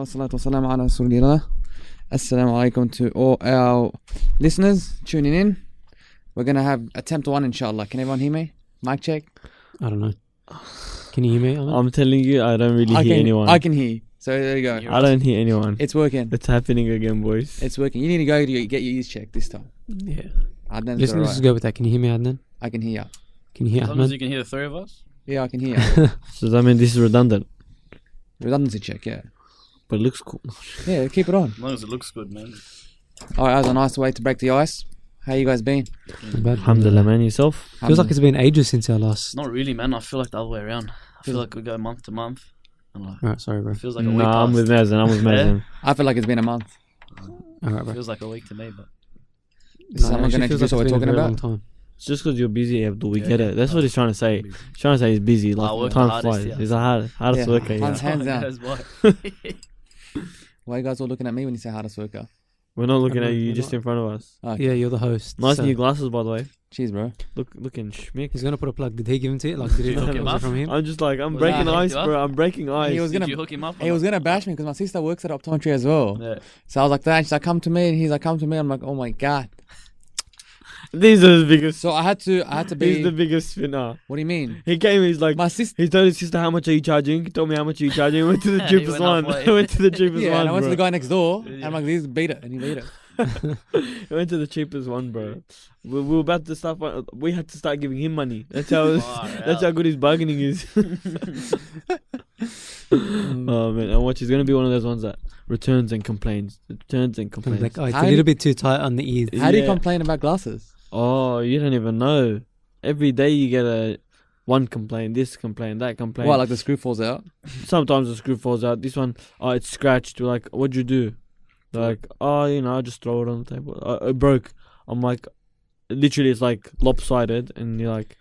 Bismillah wassalatu wassalamu ala rasulillah. Assalamu alaikum to all our listeners tuning in. We're going to have attempt one, inshallah. Can everyone hear me? Mic check. I don't know. Can you hear me? I'm telling you, I don't really hear anyone. I can hear you. So there you go. I don't hear anyone. It's working. It's happening again, boys. It's working. You need to go get your ears checked this time. Yeah. Adnan's Listen, let's alright. go with that. Can you hear me, Adnan? I can hear you. Can you hear As long as Ahmed? you can hear the three of us. Yeah, I can hear you. So does that mean this is redundant? Redundancy check, yeah. But it looks cool. Yeah, keep it on. As long as it looks good, man. Alright, that was a nice way to break the ice. How you guys been? Not bad. Alhamdulillah, man. Yourself? Feels like it's been ages since our last. Not really, man. I feel like the other way around. I feel like we go month to month. And like, Alright, sorry, bro. it feels like a week Nah, I'm passed. with Mazen. I'm with Mazen. I feel like it's been a month. Alright, It bro. feels like a week to me, but Is someone going to introduce what we're talking about? Time. It's just because you're busy, Abdul. We Yeah, get yeah. it. That's what he's trying to say. He's trying to say he's busy. I Like, work time the hardest, flies. yeah. He's the hardest Yeah. worker, Hands yeah. down. That's why. Why are you guys all looking at me when you say hardest worker? We're not looking I'm at not- you. You're I'm just not. in front of us. Oh, Yeah, you're the host. Nice so new glasses, by the way. cheers, bro. Looking schmick. He's gonna put a plug. Did he give him to you? Like, did he Hook him was it up? from him? I'm just like, I'm Was breaking that ice, hooked you bro. I'm breaking ice. He was Did gonna- you hook him up? or He was not? going to bash me because my sister works at optometry as well. Yeah. So I was like that. She's like, come to me. And he's like, come to me. I'm like, oh my God. These are the biggest. So I had to He's be. the biggest spinner. What do you mean? He came. He's like, My sister. he told his sister, how much are you charging? He told me how much are you charging. He went to the He cheapest went one. halfway. He went to the cheapest Yeah, one, and I went to bro. the guy next door. Yeah. And I'm like, this beat it. And he beat it. He went to the cheapest one, bro. We were about to start. We had to start giving him money. That's how. Far That's how out. good his bargaining is. Oh man, and watch. He's gonna be one of those ones that returns and complains. Returns and complains. Like, oh, it's How a do little you- bit too tight on the ears. How do you Yeah. complain about glasses? Oh, you don't even know. Every day you get one complaint, this complaint, that complaint. What, like the screw falls out? Sometimes the screw falls out. This one, oh, it's scratched. We're like, what'd you do? They're like, oh, I just throw it on the table. It broke. I'm like, literally, it's like lopsided, and you're like,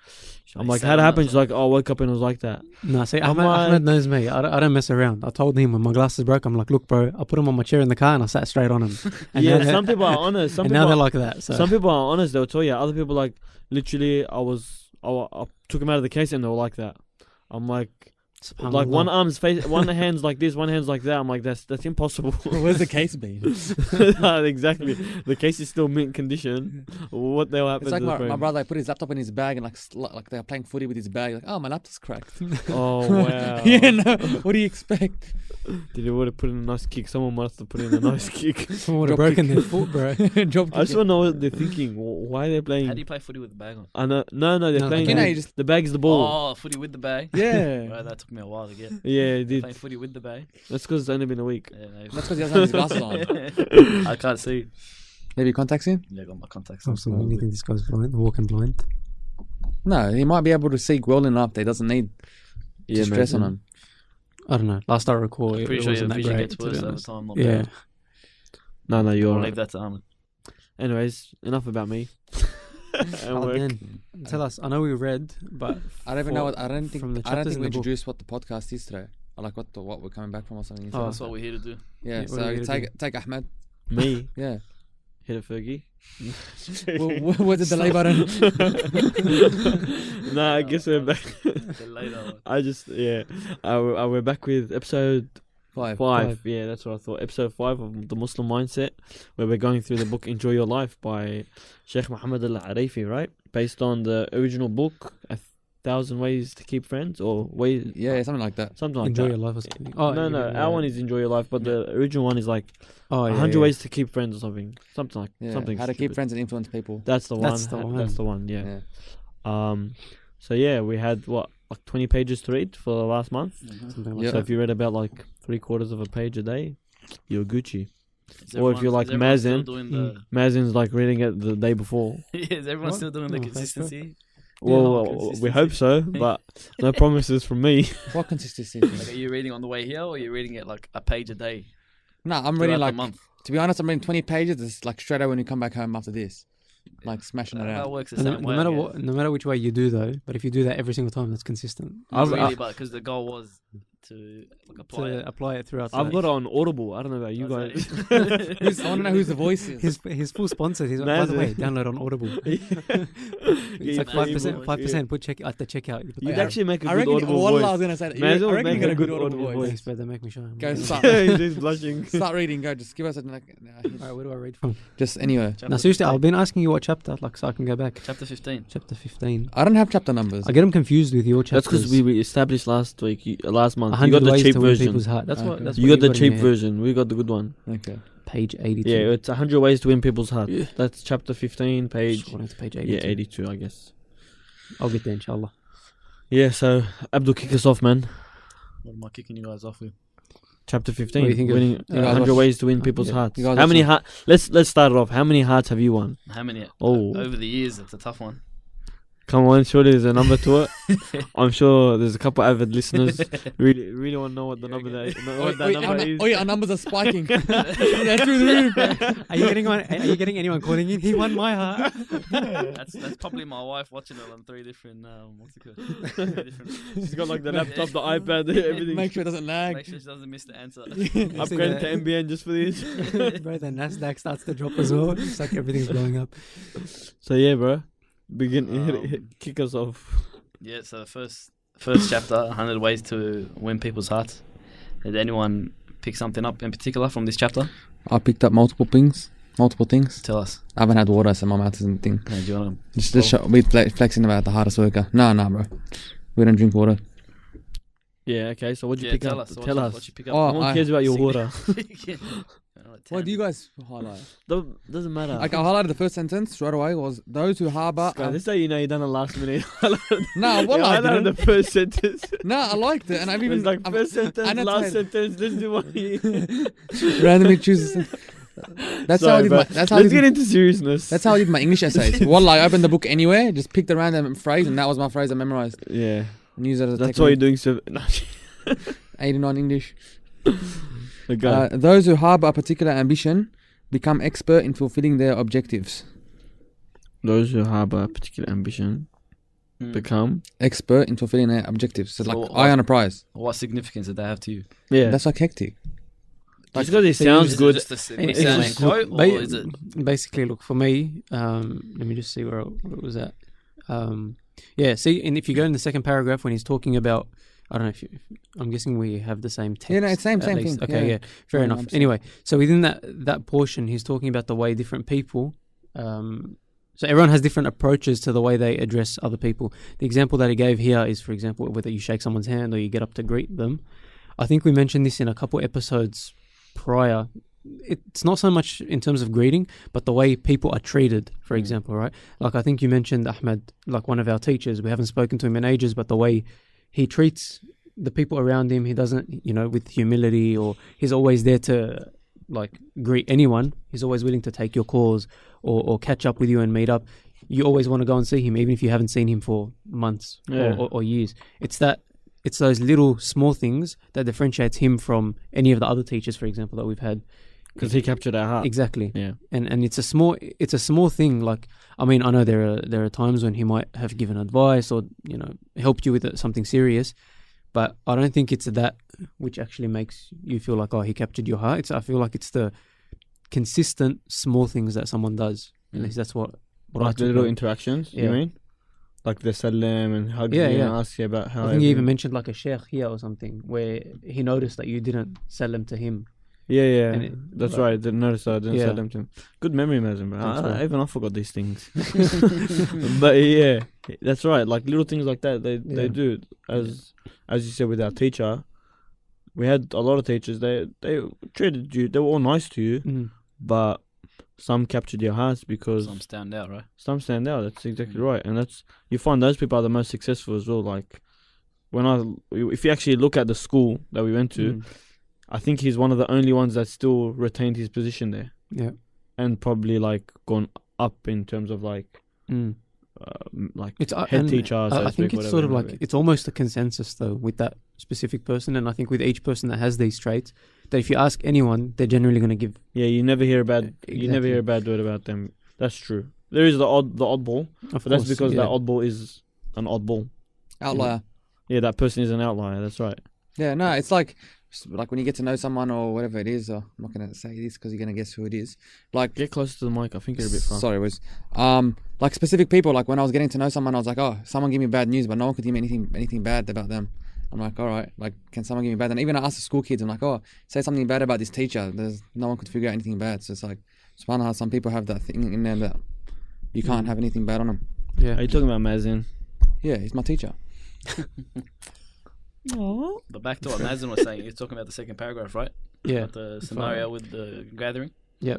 I'm like, how'd it happen? She's like, oh, I woke up and it was like that. No, see, I'm Ahmed like- knows me. I don't mess around. I told him when my glasses broke, I'm like, look, bro, I put them on my chair in the car and I sat straight on them. And Yeah, now they're- some people are honest. Some and people now are, they're like that. So some people are honest. They'll tell you. Other people like literally. I took him out of the case and they were like that. I'm like subhanallah. one arm's face, one hand's like this, one hand's like that. I'm like that's impossible. Where's the case been? Exactly. The case is still mint condition. What the hell happened It's like to the my frame? brother like, put his laptop in his bag and like they're playing footy with his bag. Like, oh, my laptop's cracked. Oh wow. Yeah, no. What do you expect? Did he would have put in a nice kick? Someone must have put in a nice kick. someone would have Drop broken kick. their foot, bro. Drop I just want to know what they're thinking. Why they're playing? How do you play footy with the bag on? I know. No, they're No, playing. you know, with- you just- the bag's the ball. Oh, footy with the bag. Yeah. Right, that took me a while to get. Yeah, it They're did. playing footy with the bag. That's because it's only been a week. Yeah, maybe. That's because he doesn't have his glasses on. I can't see. Maybe contacts in? Yeah, I got my contacts. Oh, so you think this guy's blind? Walking blind? No, he might be able to see well enough that he doesn't need to stress on man. him. I don't know. Last I recall, it Pretty sure your wasn't that vision great. gets To be worse over honest. time. Not Yeah. better. No, you're I'll right. leave that to Ahmed. Anyways, enough about me. And Oh, work. man. Tell us. I know we read, but I don't even know what I don't from the think I don't chapters think in we the book. introduced what the podcast is today. Or like what we're coming back from or something. Oh, That's what we're here to do. yeah. what are we So gonna take Ahmed. Me, Yeah. hit it, Fergie. Where's the delay button? Nah, I guess we're back. Get later. I just we're back with episode Five. five. Yeah, that's what I thought. Episode 5 of the Muslim Mindset, where we're going through the book "Enjoy Your Life" by Sheikh Muhammad Al-Arifi, right? Based on the original book, 1,000 Ways to Keep Friends, or ways, Yeah, something like that. something like enjoy that. your life or something. Oh, no, yeah. our one is Enjoy Your Life, but the original one is like Oh, yeah, 100 yeah. Ways to Keep Friends or something. Something like Yeah. something. How to keep stupid. friends and influence people. That's the one. That's the one. That's the one. Yeah. So yeah, we had like 20 pages to read for the last month. Something like Yeah. So if you read about like 3/4 of a page a day, you're Gucci. Is Or if you're everyone- like is everyone still Mazen, doing the- Mazen's like reading it the day before. Is everyone What? still doing the Oh, that's consistency? Well, consistency. we hope so, but no promises from me. What consistency? Like, are you reading on the way here, or are you reading it like a page a day? No, I'm throughout reading the like month. to be honest, I'm reading 20 pages. It's like straight away when you come back home after this, like smashing it That out. works the No, same no way. matter I what, no matter which way you do though, but if you do that every single time, that's consistent. guess. I've- Not really, but because the goal was to like apply to it. apply it throughout. I've the- got it on Audible. I don't know about you guys. I want to know who's the voice is. his full sponsor. He's by Nice, the eh? way, download on Audible. It's like Yeah, 5%. yeah. 5%. Put check at the checkout. You put You'd the- actually make a I good reckon. Audible Wallah, I voice. was gonna say that. May as well I reckon make you got a a good good audible audible voice. Thanks, brother. Make me shy. Go start. He's blushing. Start reading. Go. Just give us a like. Alright, where do I read from? Just anyway. Chapter No, seriously, 15. I've been asking you what chapter, like, so I can go back. Chapter 15. Chapter 15. I don't have chapter numbers. I get them confused with your That's chapters. because we established last week, last month. You 100 got the ways cheap to win version. people's heart. That's what. Okay. That's You what got the in cheap your head. version. We got the good one. Okay. Page 82. Yeah, it's 100 ways to win people's heart. Yeah. That's chapter 15, page. Scrolling to page 82. Yeah, 82, I guess. I'll get there, inshallah. Yeah, so Abdul, kick us off, man. What am I kicking you guys off with? Chapter 15, What do you think of- winning you guys 100 watch- ways to win people's yeah. hearts. You guys How watch many it? heart? Let's start it off. How many hearts have you won? How many? Oh. Over the years, it's a tough one. Come on, surely there's a number to it. I'm sure there's a couple avid listeners really want to know what the number what that number is. Oh yeah, our numbers are spiking. They're through the roof. Are you getting anyone calling in? He won my heart. That's probably my wife watching it on 3 different what's it called? 3 different. She's got like the laptop, the iPad, everything. Make sure it doesn't lag. Make sure she doesn't miss the answer. Upgraded to NBN just for this. Bro, the Nasdaq starts to drop as well. It's like everything's blowing up. So yeah, bro. Begin, Um, kick us off. Yeah, so the first chapter, 100 ways to win people's hearts. Did anyone pick something up in particular from this chapter? I picked up multiple things. Tell us. I haven't had water, so my mouth isn't thing. Do you want Just we flexing about the hardest worker. Nah, bro. We don't drink water. Yeah, okay. So what'd to you pick tell up? us? Tell us. What you pick up? Oh, No one cares about your water. What do you guys highlight? Doesn't matter. Like I highlighted the first sentence straight away was those who harbour. Guys, this is how you know you done a last minute. Nah, what I I highlighted didn't. the first sentence. Nah, I liked it, and I've even It's like first sentence, last annotated. sentence. Let's do one. randomly choose. That's how I Sorry, did bro. my. That's how I Let's get did, into seriousness. that's how I did my English essays. Wallah, I opened the book anywhere, just picked a random phrase, and that was my phrase I memorized Yeah, and used it as a that's why you're technique. doing. No, 89 English. okay. Those who harbour a particular ambition become expert in fulfilling their objectives. Those who harbour a particular ambition become. Expert in fulfilling their objectives. So like So, eye on a prize. What significance did they have to you? Yeah, That's like hectic. just because it so sounds Is it good. just a Any- sounding it's- quote, look, or is it? Basically, look, for me, let me just see where it was at. Yeah, see, and if you go in the second paragraph when he's talking about, I don't know if I'm guessing we have the same text. Yeah, no, it's same at least. thing. Okay, yeah, fair I enough. understand. Anyway, so within that portion, he's talking about the way different people. So everyone has different approaches to the way they address other people. The example that he gave here is, for example, whether you shake someone's hand or you get up to greet them. I think we mentioned this in a couple episodes prior. It's not so much in terms of greeting, but the way people are treated, for example, right? Like I think you mentioned Ahmed, like one of our teachers. We haven't spoken to him in ages, but the way he treats the people around him, he doesn't, with humility, or he's always there to like greet anyone. He's always willing to take your calls or catch up with you and meet up. You always want to go and see him, even if you haven't seen him for months Yeah. or years. It's those little small things that differentiates him from any of the other teachers, for example, that we've had. Because he captured our heart. Exactly. Yeah. And it's a small thing. Like, I mean, I know there are times when he might have given advice or helped you with something serious, but I don't think it's that which actually makes you feel like, oh, he captured your heart. I feel like it's the consistent small things that someone does. At least that's what I Like the took little from- interactions, Yeah. you mean? Like the salam and hug Yeah, you yeah. and ask you about how. I think he even mentioned like a sheikh here or something where he noticed that you didn't sell them to him. Yeah. and That's like- right. Didn't notice that. I didn't Yeah. say them to him. Good memory, Mazin, bro. Thanks, bro. Even I forgot these things. But yeah, that's right. Like little things like that, they Yeah. do. As you said with our teacher, we had a lot of teachers. They treated you. They were all nice to you, Mm. but some captured your hearts because Some stand out, right? some stand out. That's exactly right, and you find those people are the most successful as well. Like if you actually look at the school that we went to, Mm. I think he's one of the only ones that still retained his position there, Yeah. and probably like gone up in terms of like Mm. It's head and teacher. So I to think speak, it's whatever sort of it like might be. it's almost a consensus though with that specific person, and I think with each person that has these traits, that if you ask anyone, they're generally going to give. Yeah, you never hear you never Exactly. hear a bad word about them. That's true. There is the oddball, Of but that's course, because yeah. that oddball is an oddball. Outlier. Yeah, that person is an outlier. That's right. Yeah, no, it's like when you get to know someone or whatever it is. Or I'm not gonna say this because you're gonna guess who it is. Like, Get closer to the mic. I think you're a bit far. sorry, was like specific people. Like when I was getting to know someone, I was like, oh, someone give me bad news, but no one could give me anything bad about them. I'm like, all right, like, can someone give me bad? And even I asked the school kids, I'm like, oh, say something bad about this teacher. There's no one could figure out anything bad. So it's like, subhanAllah, some people have that thing in them that you can't have anything bad on them. Yeah. Are you talking about Mazin? Yeah, he's my teacher. But back to what Mazen was saying, you're talking about the second paragraph, right? Yeah. About the scenario with the gathering. No, Yeah,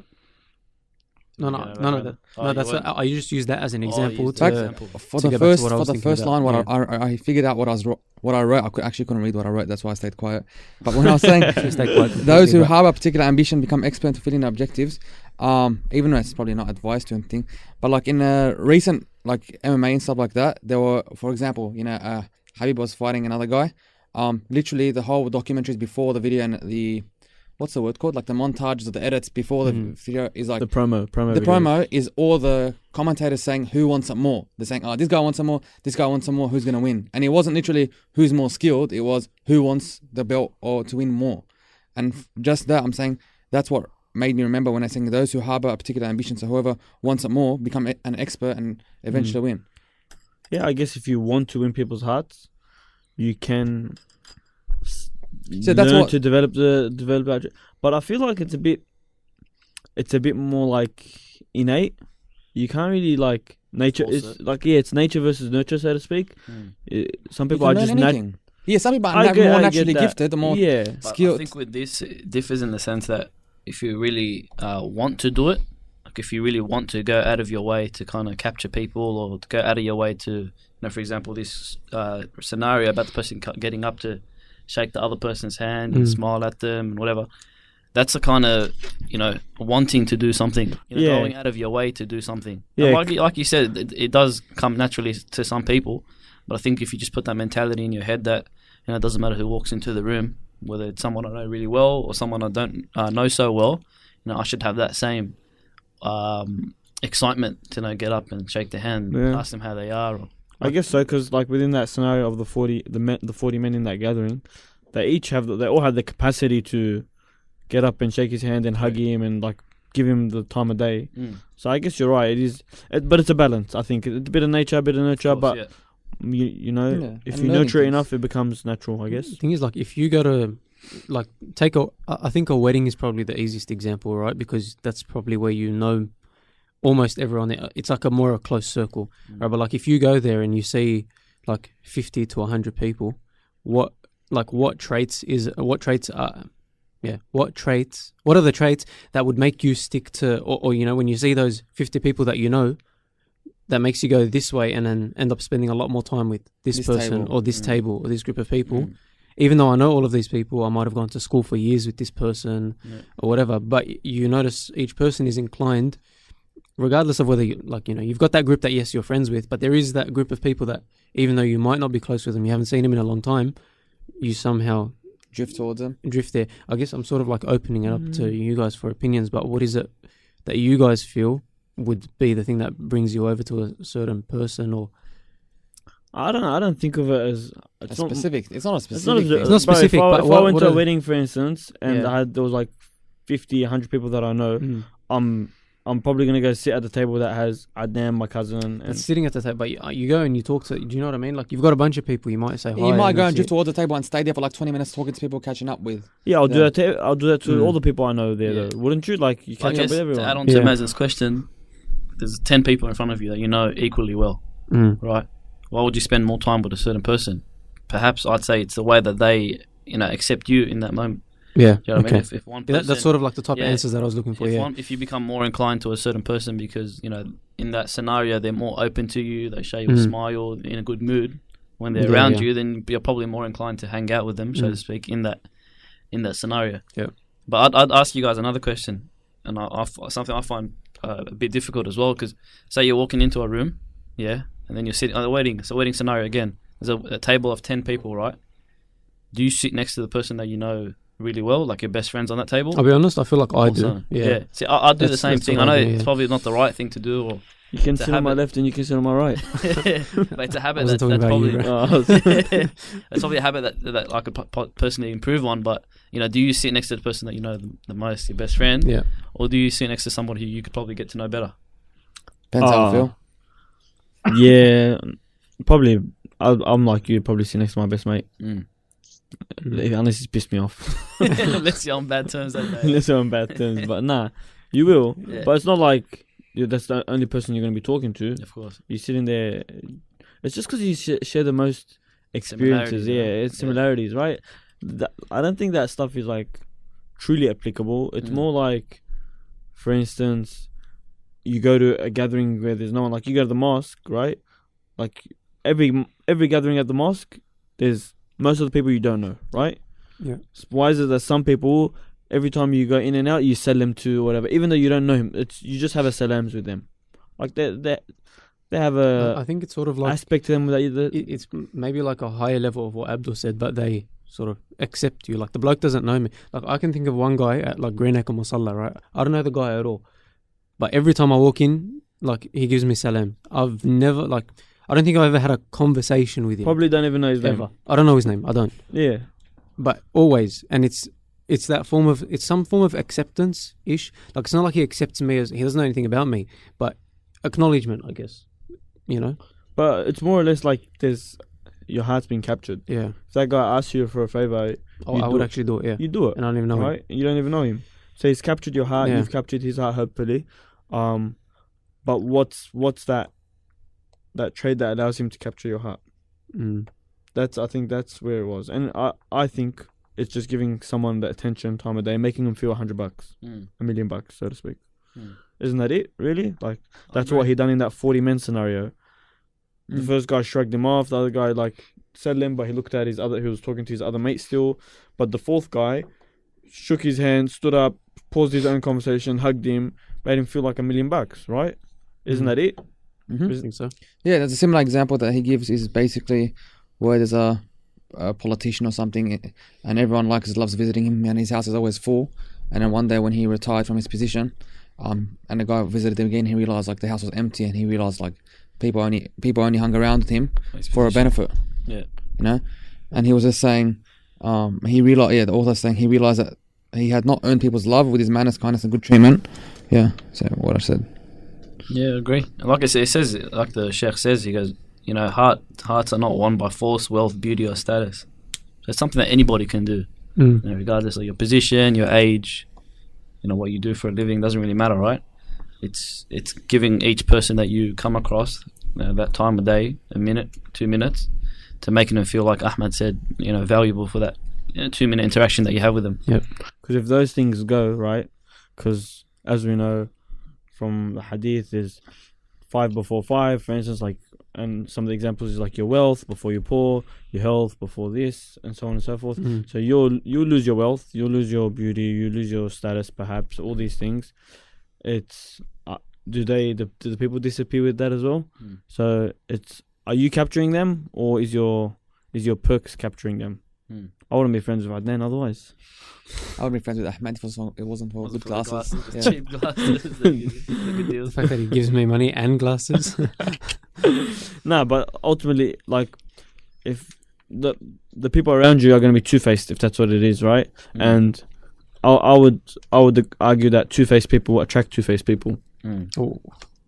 none right. of that. Oh, No, you that's weren't? I just used that as an example used to. that example. For To the go back to first, what I for was the thinking first about, line, I figured out what I wrote. Actually couldn't read what I wrote. That's why I stayed quiet. But when I was saying Just stay quiet those who completely, harbor particular ambition become expert in fulfilling their objectives, even though it's probably not advice to anything, but like in a recent like MMA and stuff like that, there were, for example, Habib was fighting another guy. Literally the whole documentary is before the video, and the what's the word called? Like the montages or the edits before the video is like The promo. the videos. promo is all the commentators saying who wants it more. They're saying, oh, this guy wants it more, this guy wants it more, who's going to win? And it wasn't literally who's more skilled, it was who wants the belt or to win more. And just that, I'm saying that's what made me remember when I saying those who harbor a particular ambition, so whoever wants it more, become an expert and eventually win. Yeah, I guess if you want to win people's hearts, you can So that's learn what- to develop that. But I feel like it's a bit more like innate. You can't really like nature. Force It's it. like it's nature versus nurture, so to speak. Some You people can are learn just anything. Yeah, some people are I get more that. naturally gifted, the more yeah. But I skilled. think with this, it differs in the sense that if you really want to do it, like if you really want to go out of your way to kind of capture people, or to go out of your way to, for example, this scenario about the person getting up to shake the other person's hand and smile at them and whatever. That's a kind of, wanting to do something, Yeah. going out of your way to do something. Yeah. And like you said, it does come naturally to some people, but I think if you just put that mentality in your head that, it doesn't matter who walks into the room, whether it's someone I know really well or someone I don't know so well, I should have that same excitement to get up and shake their hand, Yeah. ask them how they are. Or, I guess so, because like within that scenario of the 40 men in that gathering, they all have the capacity to get up and shake his hand and hug him and like give him the time of day. So I guess you're right. But it's a balance. I think it's a bit of nature, a bit of nurture. of course, But yeah. if and you learning nurture it things. enough, it becomes natural. I guess. The thing is, like, if you go to, like, I think a wedding is probably the easiest example, right? Because that's probably where almost everyone there. It's like a close circle, right? But like, if you go there and you see like 50 to 100 people, what traits what are the traits that would make you stick to, or when you see those 50 people that makes you go this way and then end up spending a lot more time with this person table. or this table or this group of people. Even though I know all of these people, I might have gone to school for years with this person or whatever, but you notice each person is inclined, regardless of whether you've got that group that, yes, you're friends with, but there is that group of people that, even though you might not be close with them, you haven't seen them in a long time, you somehow drift towards them. drift there. I guess I'm sort of like opening it up to you guys for opinions, but what is it that you guys feel would be the thing that brings you over to a certain person? Or I don't know. I don't think of it as It's not a specific It's thing. not specific, Bro, but if I what- went what to a are- wedding, for instance, and Yeah. there was like 50, 100 people that I know, I'm probably gonna go sit at the table that has Adnan, my cousin, and and sitting at the table, but you go and you talk to, do you know what I mean? Like, you've got a bunch of people, you might say hi. You might go and that's drift it. towards the table and stay there for like 20 minutes talking to people, catching up with. yeah, I'll do Yeah. that. I'll do that to all the people I know there. Yeah. Though, wouldn't you? Like you I catch up guess with to everyone. add on to Yeah. Mazen's question, there's 10 people in front of you that you know equally well, right? Why would you spend more time with a certain person? Perhaps I'd say it's the way that they, accept you in that moment. Yeah. Do you know what I Okay. mean? If one Yeah, person, that's sort of like the type of yeah, answers that I was looking for. Yeah. if you become more inclined to a certain person because, in that scenario they're more open to you, they show you a smile, in a good mood when they're Yeah, around yeah. you, then you're probably more inclined to hang out with them, so to speak, in that scenario. Yeah. But I'd ask you guys another question, and something I find a bit difficult as well, because say you're walking into a room, yeah, and then you're sitting at a wedding. It's a wedding scenario again. There's a table of 10 people, right? Do you sit next to the person that you know really well, like your best friends on that table? I'll be honest, I feel like I Also, do. Yeah. See, I do the That's- same that's thing. what I know I do, it's yeah. probably not the right thing to do, or You can It's a sit on my habit. left and you can sit on my right. But it's a habit wasn't that's talking probably about you, Oh, it's probably a habit that I could personally improve on. But you know, do you sit next to the person that you know the most, your best friend, Yeah. or do you sit next to somebody who you could probably get to know better? Depends how I Ah. feel. yeah, probably. I'm like you. Probably sit next to my best mate, Mm. unless he's pissed me off. Unless you're on bad terms that day. Unless we're on bad terms. But nah, you will. Yeah. But it's not like that's the only person you're going to be talking to. Of course. You're sitting there. It's just because you share the most experiences. Similarities, Yeah, yeah. it's similarities, right? I don't think that stuff is like truly applicable. It's Mm. more like, for instance, you go to a gathering where there's no one. Like you go to the mosque, right? Like every gathering at the mosque, there's most of the people you don't know, right? Yeah. Why is it that some people, every time you go in and out, you salam to whatever, even though you don't know him, it's you just have a salams with them, like they have I a think it's sort of like aspect to them that it's maybe like a higher level of what Abdul said, but they sort of accept you. Like the bloke doesn't know me. Like I can think of one guy at like Green Acre Musalla, right? I don't know the guy at all, but every time I walk in, like he gives me salam. I've never I don't think I've ever had a conversation with him. probably don't even know his ever. name. I don't know his name. I don't. Yeah, But always, and it's that form of some form of acceptance ish. Like it's not like he accepts me as he doesn't know anything about me, but acknowledgement, I guess. You know? but it's more or less like there's your heart's been captured. Yeah. If that guy asks you for a favor, I do would it. actually do it. Yeah. you do it, And I don't even know him. right? You don't even know him, so he's captured your heart. Yeah. You've captured his heart, hopefully. But what's that trait that allows him to capture your heart? Mm. I think that's where it was, and I think it's just giving someone the attention, time of day, making them feel $100, Mm. $1 million, so to speak. Mm. Isn't that it? Really? Like I that's agree. what he done in that 40 men scenario. The Mm. first guy shrugged him off. The other guy said him, but he looked at his other. He was talking to his other mate still. But the fourth guy shook his hand, stood up, paused his own conversation, hugged him, made him feel like $1 million. Right? Isn't Mm. that it? Mhm. I think so. Yeah, there's a similar example that he gives is basically where there's a politician or something, and everyone loves visiting him, and his house is always full. And then one day when he retired from his position, and the guy visited him again, he realized like the house was empty, and he realized like people only hung around with him for a benefit. Yeah. You know, and he was just saying, he realized, the author's saying he realized that he had not earned people's love with his manners, kindness, and good treatment. Yeah, so what I said. Yeah, I agree. And like I said, it says, like the Sheikh says, he goes, you know, hearts are not won by force, wealth, beauty, or status. So it's something that anybody can do, Mm. you know, regardless of your position, your age, you know, what you do for a living, doesn't really matter, right? It's giving each person that you come across that time of day, a minute, 2 minutes, to making them feel like Ahmad said, you know, valuable for that 2-minute interaction that you have with them. Because if those things go right, because as we know from the hadith is 5 before 5, for instance, like, and some of the examples is like your wealth before your poor, your health before this, and so on and so forth. Mm. So you'll lose your wealth, you'll lose your beauty, you lose your status, perhaps all these things. It's do the people disappear with that as well? Mm. So are you capturing them, or is your perks capturing them? Mm. I wouldn't be friends with Adnan otherwise. I would be friends with Ahmed if it wasn't for good glasses. Yeah. Cheap glasses. They're good The deals. fact that he gives me money and glasses. Nah, but ultimately, like, if the people around you are going to be two-faced, if that's what it is, right? Mm. And I would argue that two-faced people attract two-faced people, Mm. Oh.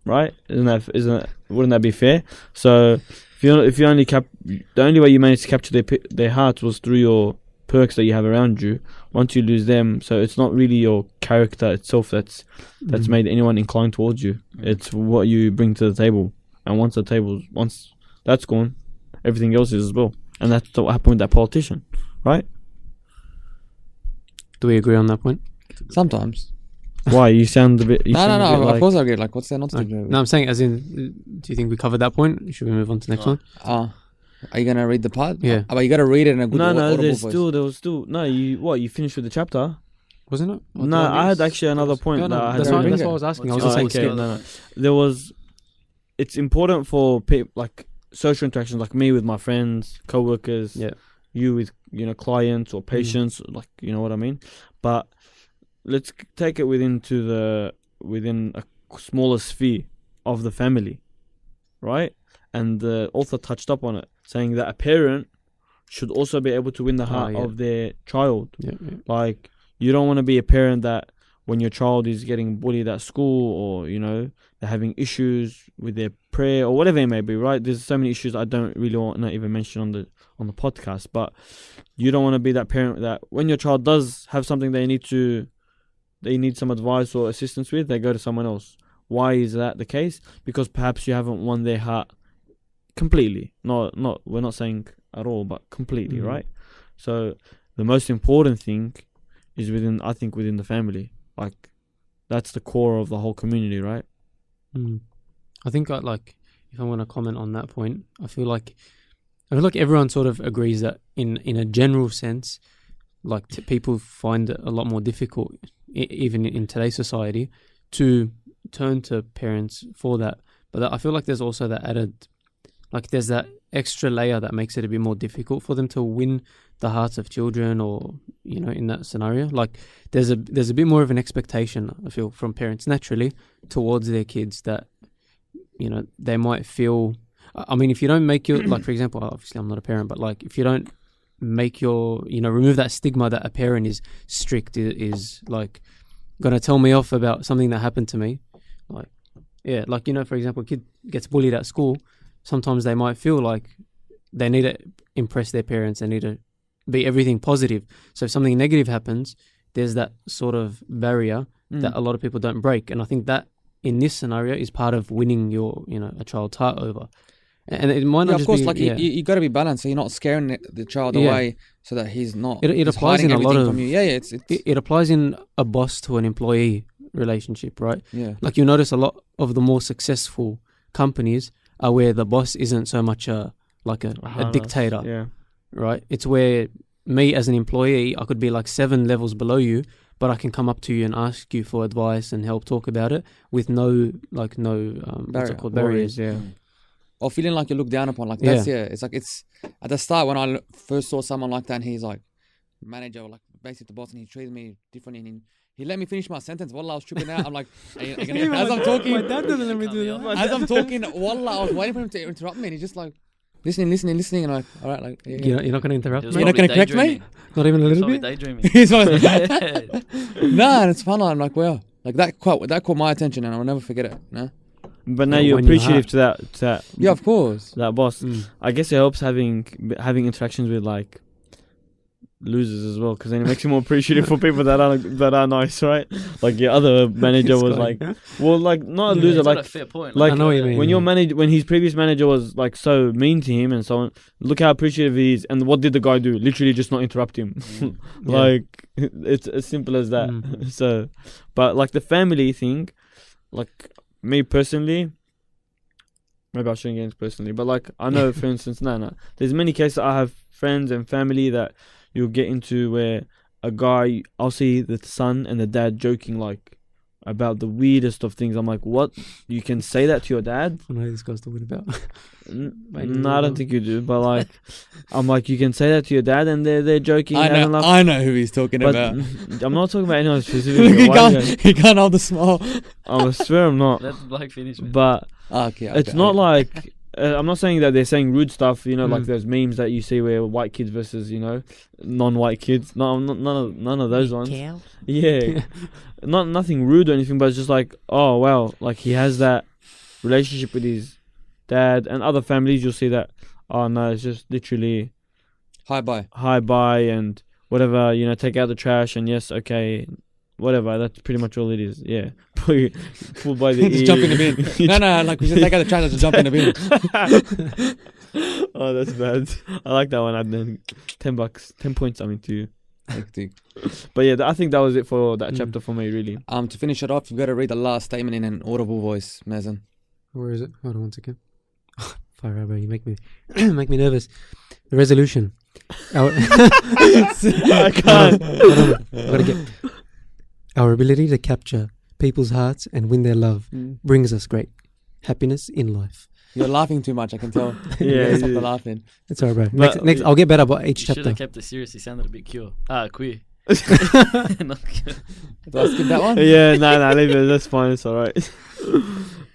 right? Wouldn't that be fair? So if you only the only way you managed to capture their hearts was through your perks that you have around you. Once you lose them, so it's not really your character itself that's Mm. made anyone inclined towards you. Mm. It's what you bring to the table, and once that's gone, everything else is as well. And that's what happened with that politician, right? Do we agree on that point? Sometimes. Why you sound a bit? You No. sound a bit Of like- course I agree. Like, what's there not to agree with? No, I'm saying as in, do you think we covered that point? Should we move on to the next Oh. one? Are you gonna read the part? Yeah. But you gotta read it in a good No, audible there voice. was still no. You finished with the chapter? Wasn't it? Or No, did I had miss? actually another point No, that I had. that's, to why, bring that's it. what I was asking. I was Oh, just saying okay, skip. no. There was. It's important for people like social interactions, like me with my friends, co-workers. Yeah. You with clients or patients, like you know what I mean. But let's take it within a smaller sphere, of the family, right? And the author touched up on it, saying that a parent should also be able to win the heart of their child. Yeah. Like, you don't want to be a parent that when your child is getting bullied at school, or they're having issues with their prayer or whatever it may be, right? There's so many issues I don't really want to even mention on the podcast, but you don't want to be that parent that when your child does have something they need some advice or assistance with, they go to someone else. Why is that the case? Because perhaps you haven't won their heart completely. Not we're not saying at all, but completely, right? So the most important thing is within the family. Like, that's the core of the whole community, right? I think if I want to comment on that point, I feel like everyone sort of agrees that in a general sense, like people find it a lot more difficult, even in today's society, to turn to parents for that. But I feel like there's also that added, there's that extra layer that makes it a bit more difficult for them to win the hearts of children, or in that scenario, like there's a bit more of an expectation, I feel, from parents naturally towards their kids, that they might feel, I mean, if you don't make your, like, for example, obviously I'm not a parent, but like if you don't make your, remove that stigma that a parent is strict, is like gonna tell me off about something that happened to me, for example, a kid gets bullied at school, sometimes they might feel like they need to impress their parents, they need to be everything positive. So if something negative happens, there's that sort of barrier that a lot of people don't break. And I think that in this scenario is part of winning your, a child's heart over. And it might not just be... Of course, you got to be balanced, so you're not scaring the child away, so that he's not... It applies in a lot of... From you. It applies in a boss to an employee relationship, right? Yeah. Like, you notice a lot of the more successful companies are where the boss isn't so much a dictator. Yeah. Right? It's where me as an employee, I could be like 7 levels below you, but I can come up to you and ask you for advice and help talk about it with no what's it called, barriers. Yeah. Or feeling like you're looked down upon. Like, that's, it's like, it's at the start when I first saw someone like that, and he's like manager, or like basically the boss, and he treated me differently, and he let me finish my sentence. Wallah, I was tripping out. I'm like, as I'm talking, my dad doesn't let me do that. As I'm talking, wallah, I was waiting for him to interrupt me, and he's just like listening, and I'm like, all right, like, You're not going to interrupt me? You're not going to correct me? Not even a little bit? Daydreaming. Nah, it's fun. I'm like, wow, like that caught my attention, and I'll never forget it. No. But now you're appreciative to that. Yeah, of course. That boss. I guess it helps having interactions with like losers as well, because then it makes you more appreciative for people that are nice, right? Like your other manager was like, well, like not a loser, like a fair point. Like I know what you mean, when his previous manager was like so mean to him and so on. Look how appreciative he is, and what did the guy do? Literally just not interrupt him. Like it's as simple as that. So, but like the family thing, like me personally. Maybe I shouldn't get into personally, but like I know, for instance, there's many cases I have friends and family that you'll get into where I'll see the son and the dad joking like about the weirdest of things. I'm like, what? You can say that to your dad? I know this guy's talking about. No, I don't think you do. But like, I'm like, you can say that to your dad, and they're joking. I know who he's talking about. I'm not talking about anyone specifically. he can't hold the smile. I swear I'm not. Let the bloke finish, man. But okay, it's not like. I'm not saying that they're saying rude stuff, like those memes that you see where white kids versus, non-white kids. No, none of those ones. Yeah, nothing rude or anything, but it's just like, oh wow, like he has that relationship with his dad, and other families you'll see that. Oh no, it's just literally hi bye, and whatever. Take out the trash, and yes, okay. Whatever, that's pretty much all it is. Yeah. Pull by the ear. Just jump in the bin. No, like we just take out the trash and just jump in the bin. Oh, that's bad. I like that one. And then $10, 10 points, to you. But yeah, I think that was it for that chapter for me, really. To finish it off, you've got to read the last statement in an audible voice, Mazen. Where is it? Hold on 1 second. Fire out, bro. You make me make me nervous. The resolution. I can't. I gotta get... Our ability to capture people's hearts and win their love brings us great happiness in life. You're laughing too much, I can tell. Yeah, stop the laughing. It's alright, bro. Next, I'll get better by each chapter. Should have kept it serious. He sounded a bit queer. Queer. Do I skip that one? Yeah, no, leave it. That's fine. It's alright.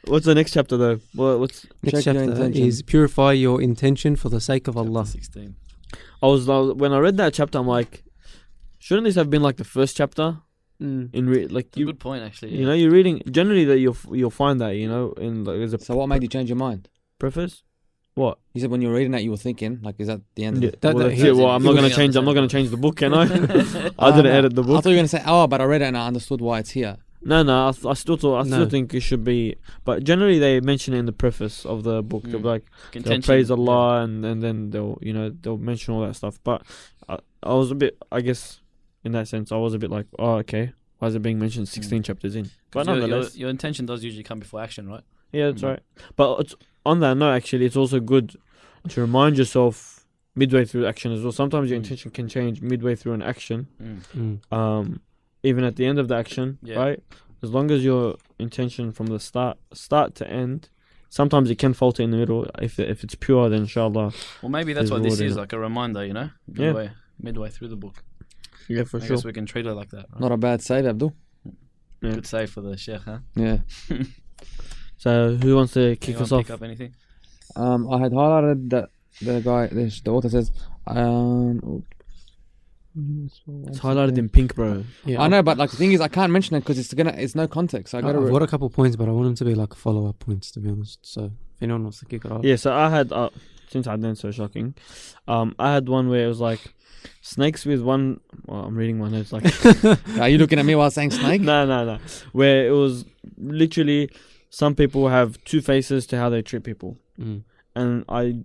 What's the next chapter though? What's Next Check your chapter intention. is purify your intention for the sake of Allah. 16. when I read that chapter, I'm like, shouldn't this have been like the first chapter? Mm. Like It's a good point, actually. you know, you're reading generally that you'll find that, you know, in like there's a So what made you change your mind? preface. What? You said when you were reading that you were thinking, like, is that the end of Yeah, it? That- well, that- that's he- it. Well, I'm he not was gonna the change. I'm not gonna understanding. change the book, can I? I didn't edit the I book. thought you were gonna say, oh, but I read it and I understood why it's here. No, I still thought. I No. still think it should be. But generally, they mention it in the preface of the book. They'll be like, they'll Contention, praise yeah. Allah, and then they'll mention all that stuff. But I was a bit, I guess, in that sense, I was a bit like, oh, okay, why is it being mentioned 16 chapters in? But 'Cause your, nonetheless, your intention does usually come before action, right? yeah, that's right. But on that note, actually, it's also good to remind yourself midway through action as well. Sometimes your intention can change midway through an action. Mm. Even at the end of the action, Yeah. right? As long as your intention from the start to end, sometimes it can falter in the middle. If it's pure, then inshallah, Well, maybe that's There's what this reward in is, it. like a reminder, you know? Yeah. Midway through the book. yeah, for I sure. guess we can treat it like that. Right? Not a bad save, Abdul. Yeah. Good save for the Sheikh, huh? Yeah. So who wants to kick Anyone us off? pick up anything? I had highlighted that the author says, It's highlighted in pink, bro. Yeah, I know, but like the thing is, I can't mention it because it's no context. So I I've gotta. got a couple points, but I want them to be like follow-up points, to be honest. So if anyone wants to kick it off. Yeah, so I had since I didn't so shocking. I had one where it was like snakes with one. Well, I'm reading one. It's like Are you looking at me while saying snake? no. Where it was literally some people have two faces to how they treat people. Mm. And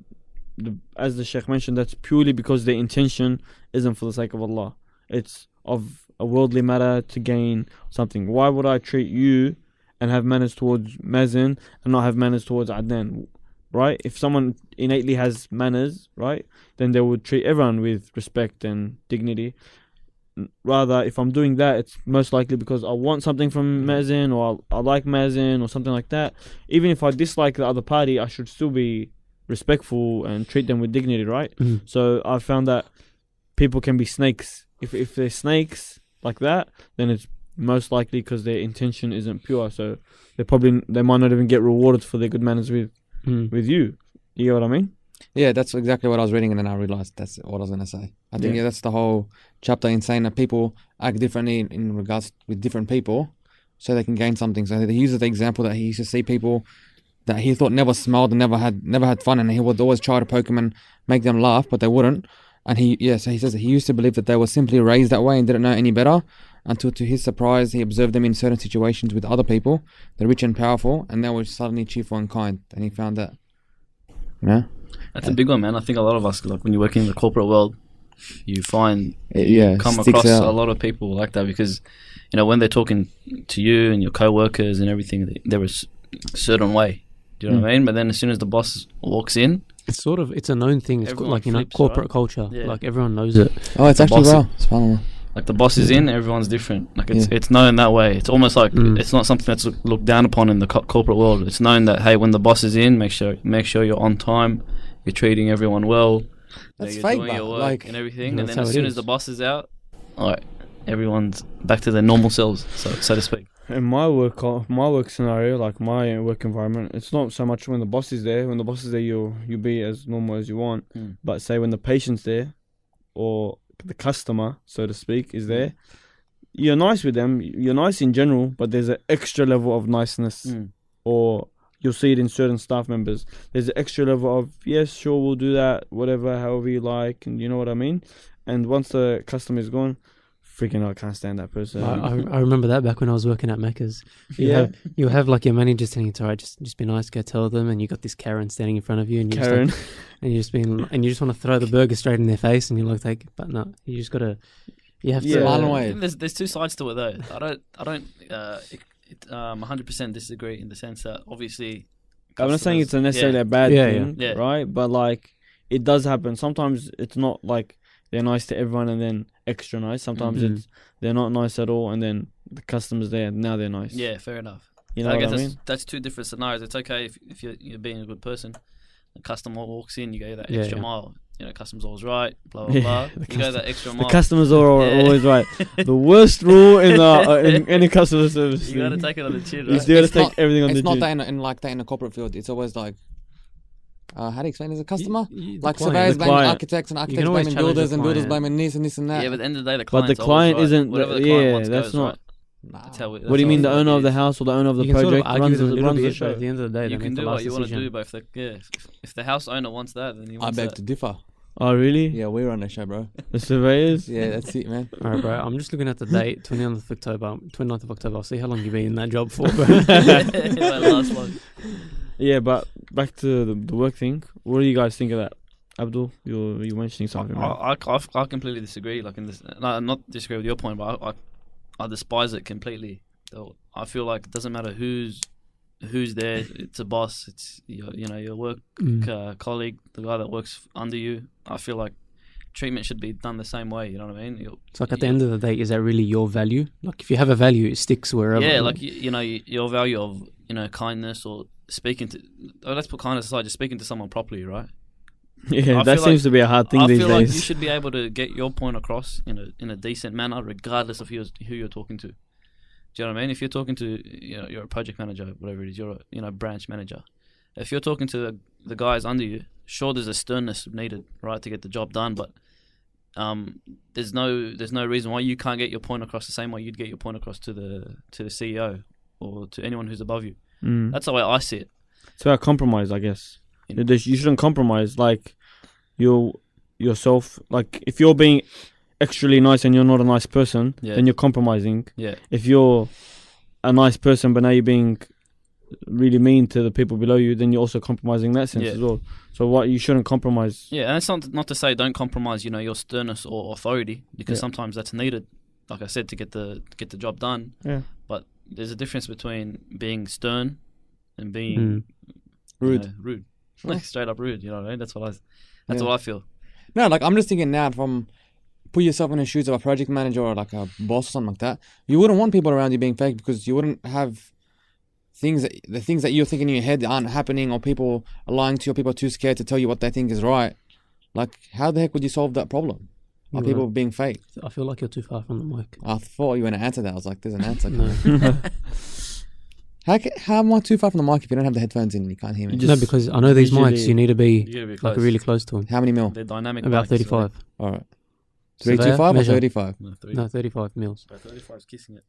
as the Sheikh mentioned, that's purely because their intention isn't for the sake of Allah. It's of a worldly matter to gain something. Why would I treat you and have manners towards Mazin and not have manners towards Adnan? Right? If someone innately has manners, right, then they would treat everyone with respect and dignity. Rather, if I'm doing that, it's most likely because I want something from Mazin, or I like Mazin, or something like that. Even if I dislike the other party, I should still be respectful and treat them with dignity, right? Mm. So I found that people can be snakes. If they're snakes like that, then it's most likely because their intention isn't pure. So they might not even get rewarded for their good manners with you. You get what I mean? Yeah, that's exactly what I was reading, and then I realized that's what I was gonna say. I think Yeah. that's the whole chapter in saying that people act differently in regards with different people, so they can gain something. So he uses the example that he used to see people that he thought never smiled and never had fun, and he would always try to poke them and make them laugh, but they wouldn't. And so he says that he used to believe that they were simply raised that way and didn't know any better, until to his surprise he observed them in certain situations with other people, the rich and powerful, and they were suddenly cheerful and kind. And he found that, you know. That's a big one, man. I think a lot of us, like when you work in the corporate world, you find come sticks across out. a lot of people like that because, you know, when they're talking to you and your co-workers and everything, they're a certain way. Do you know what I mean? But then as soon as the boss walks in, It's a known thing. It's Everyone like, you know, flips, corporate right? culture. Yeah. Like everyone knows it. Oh, it's actually boss- well. It's fun. like the boss is in, everyone's different. Like Yeah. it's known that way. It's almost like Mm. it's not something that's looked down upon in the corporate world. It's known that, hey, when the boss is in, make sure you're on time, you're treating everyone well, That's you're fake, doing your but, work like- and everything. That's And then how as it soon is. as the boss is out, all right, everyone's back to their normal selves, so to speak. In my work scenario, like my work environment, it's not so much when the boss is there. When the boss is there, you'll be as normal as you want. Mm. But say when the patient's there, or the customer, so to speak, is there, you're nice with them. You're nice in general, but there's an extra level of niceness, or you'll see it in certain staff members. There's an extra level of, yes, sure, we'll do that, whatever, however you like, and you know what I mean. And once the customer is gone, freaking hell, I can't stand that person. I remember that back when I was working at Macca's. You have like your manager telling you to, right, just be nice, go tell them, and you got this Karen standing in front of you, and you Karen. and you just want to throw the burger straight in their face, and you're like, but no, you just gotta, you have Yeah. to. Marlon I Wade. think there's two sides to it though. I don't 100% disagree in the sense that obviously I'm not saying it's customers- necessarily a bad Yeah, thing, yeah. right? But like, it does happen. Sometimes it's not like they're nice to everyone and then extra nice. Sometimes Mhm. it's they're not nice at all, and then the customer's there and now they're nice. Yeah, fair enough. You So know I what guess I mean? that's two different scenarios. It's okay if you're being a good person. The customer walks in, you go that Yeah, extra yeah. mile. customer's always right, blah blah Yeah, blah. the You go that extra mile. The customers are Yeah. always right. The worst rule in any customer service. You gotta thing take it on the chin, is right? you gotta It's take not- everything on It's the not chin. that in like that in a corporate field. It's always like, how do you explain? As a customer, The like client. surveyors The blaming client. architects and can architects always blaming challenge builders the and builders client. blaming this and this and that. Yeah, but at the end of the day, the But client's the client always right. isn't. Whatever the client wants that's goes, not. right? Nah. That's how we, What do that's you mean? how The it owner of the is. house or the owner of the You can sort of project argue runs with them a little runs the bit, but show. at the end of the day, You they can make the do what last you want to decision. do, but if the house owner wants that, then he I wants beg that. to differ. Oh really? Yeah, we run the show, bro. The surveyors. Yeah, that's it, man. All right, bro. I'm just looking at the date, 29th of October. I'll see how long you've been in that job for, bro. That last one. Yeah, but back to the work thing. What do you guys think of that? Abdul, you mentioning something, right? I completely disagree. Like in this, no, not disagree with your point, but I despise it completely. So I feel like it doesn't matter who's there. It's a boss. It's your work colleague, the guy that works under you. I feel like treatment should be done the same way. You know what I mean? It's like at the end of the day, is that really your value? Like if you have a value, it sticks wherever. Yeah, like your value of kindness or speaking to. Oh, let's put kindness aside. Just speaking to someone properly, right? Yeah, I that feel seems to be a hard thing I these feel like you days. should be able to get your point across in a decent manner, regardless of who you're talking to. Do you know what I mean? If you're talking to you're a project manager, whatever it is, you're a branch manager. If you're talking to the guys under you, sure, there's a sternness needed, right, to get the job done, but there's no reason why you can't get your point across the same way you'd get your point across to the CEO or to anyone who's above you. That's the way I see it. It's about compromise, I guess. You shouldn't compromise. Like yourself. Like if you're being extremely nice and you're not a nice person, then you're compromising. Yeah. If you're a nice person but now you're being really mean to the people below you, then you're also compromising in that sense as well. So you shouldn't compromise. Yeah, and it's not to say don't compromise, your sternness or authority, because sometimes that's needed, like I said, to get the job done. Yeah. But there's a difference between being stern and being Rude. Rude. Like straight up rude, you know what I mean? That's what I feel. No, like I'm just thinking now from put yourself in the shoes of a project manager or like a boss or something like that. You wouldn't want people around you being fake because you wouldn't have the things that you're thinking in your head aren't happening, or people are lying to you, or people are too scared to tell you what they think is right. Like, how the heck would you solve that problem? Are people being fake? I feel like you're too far from the mic. I thought you were going to answer that. I was like, there's an answer. No. How am I too far from the mic if you don't have the headphones in and you can't hear me? You No, just because I know these visually- mics, you need to be You gotta be like close. really close to them. How many mil? They're dynamic. About bikes, 35. All right. Surveyor, 325 or measure. 35? No, 3. No, 35 mils. 35 is kissing it.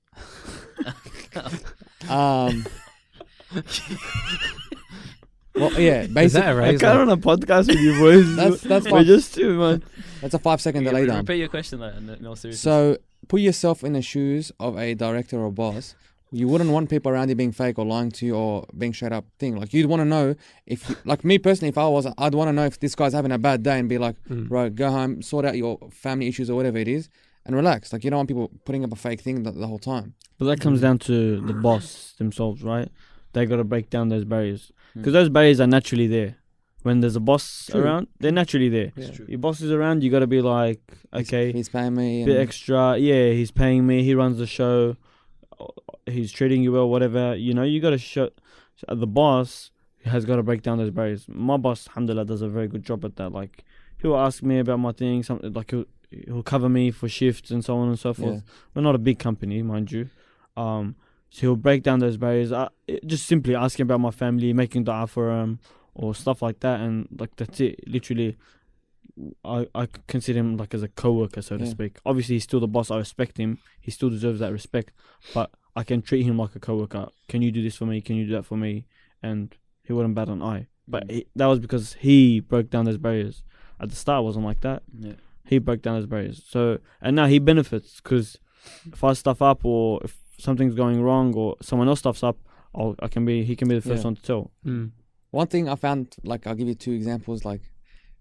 Well, yeah, Is that basically, a I raise? can't run a podcast with you boys. That's We're fine. just too much. that's a 5-second delay down. Repeat your question though, in all seriousness. So, put yourself in the shoes of a director or boss. You wouldn't want people around you being fake or lying to you or being straight up thing. Like, you'd want to know if, like me personally, if I was, I'd want to know if this guy's having a bad day and be like, bro, go home, sort out your family issues or whatever it is, and relax. Like, you don't want people putting up a fake thing the whole time. But that comes down to the boss themselves, right? They got to break down those barriers. Because those barriers are naturally there. When there's a boss True. around, they're naturally there. Yeah. Your boss is around, you got to be like, okay, He's paying me. a bit and- extra. Yeah, he's paying me. He runs the show. He's treating you well, whatever. You got to show. The boss has got to break down those barriers. My boss, alhamdulillah, does a very good job at that. Like, he'll ask me about my things. Something like he'll cover me for shifts and so on and so forth. Yeah. We're not a big company, mind you. So he'll break down those barriers. Just simply asking about my family, making dua for him, or stuff like that, and like that's it. Literally, I consider him like as a coworker, so to Yeah. speak. Obviously, he's still the boss. I respect him. He still deserves that respect. But I can treat him like a coworker. Can you do this for me? Can you do that for me? And he wouldn't bat an eye. But that was because he broke down those barriers. At the start, it wasn't like that. Yeah. He broke down those barriers. So, and now he benefits because if I stuff up or if something's going wrong or someone else stuffs up, he can be the first Yeah. one to tell. One thing I found, like, I'll give you 2 examples. Like,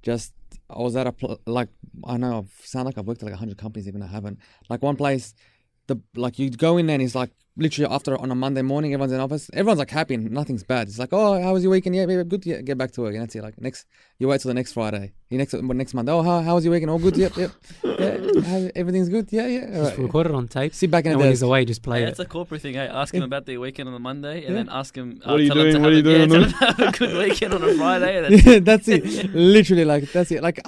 just I was at I know I sound like I've worked at like 100 companies, even I haven't. Like, one place, you'd go in there and he's like literally after on a Monday morning, everyone's in office. Everyone's like happy and nothing's bad. It's like, oh, how was your weekend? Yeah, good. Yeah, get back to work. And that's it. Like you wait till the next Friday. Next Monday. Oh, how was your weekend? All good. Yep. Yeah, everything's good. Yeah. All Just right. record it on tape. Sit back in And the when he's desk. away, just play Hey, it. that's a corporate thing. Hey, ask him about their weekend on the Monday, and then ask him. What are you tell him to doing? have What are you doing? tell him to have a good weekend on a Friday. And then That's it. Literally, like that's it. Like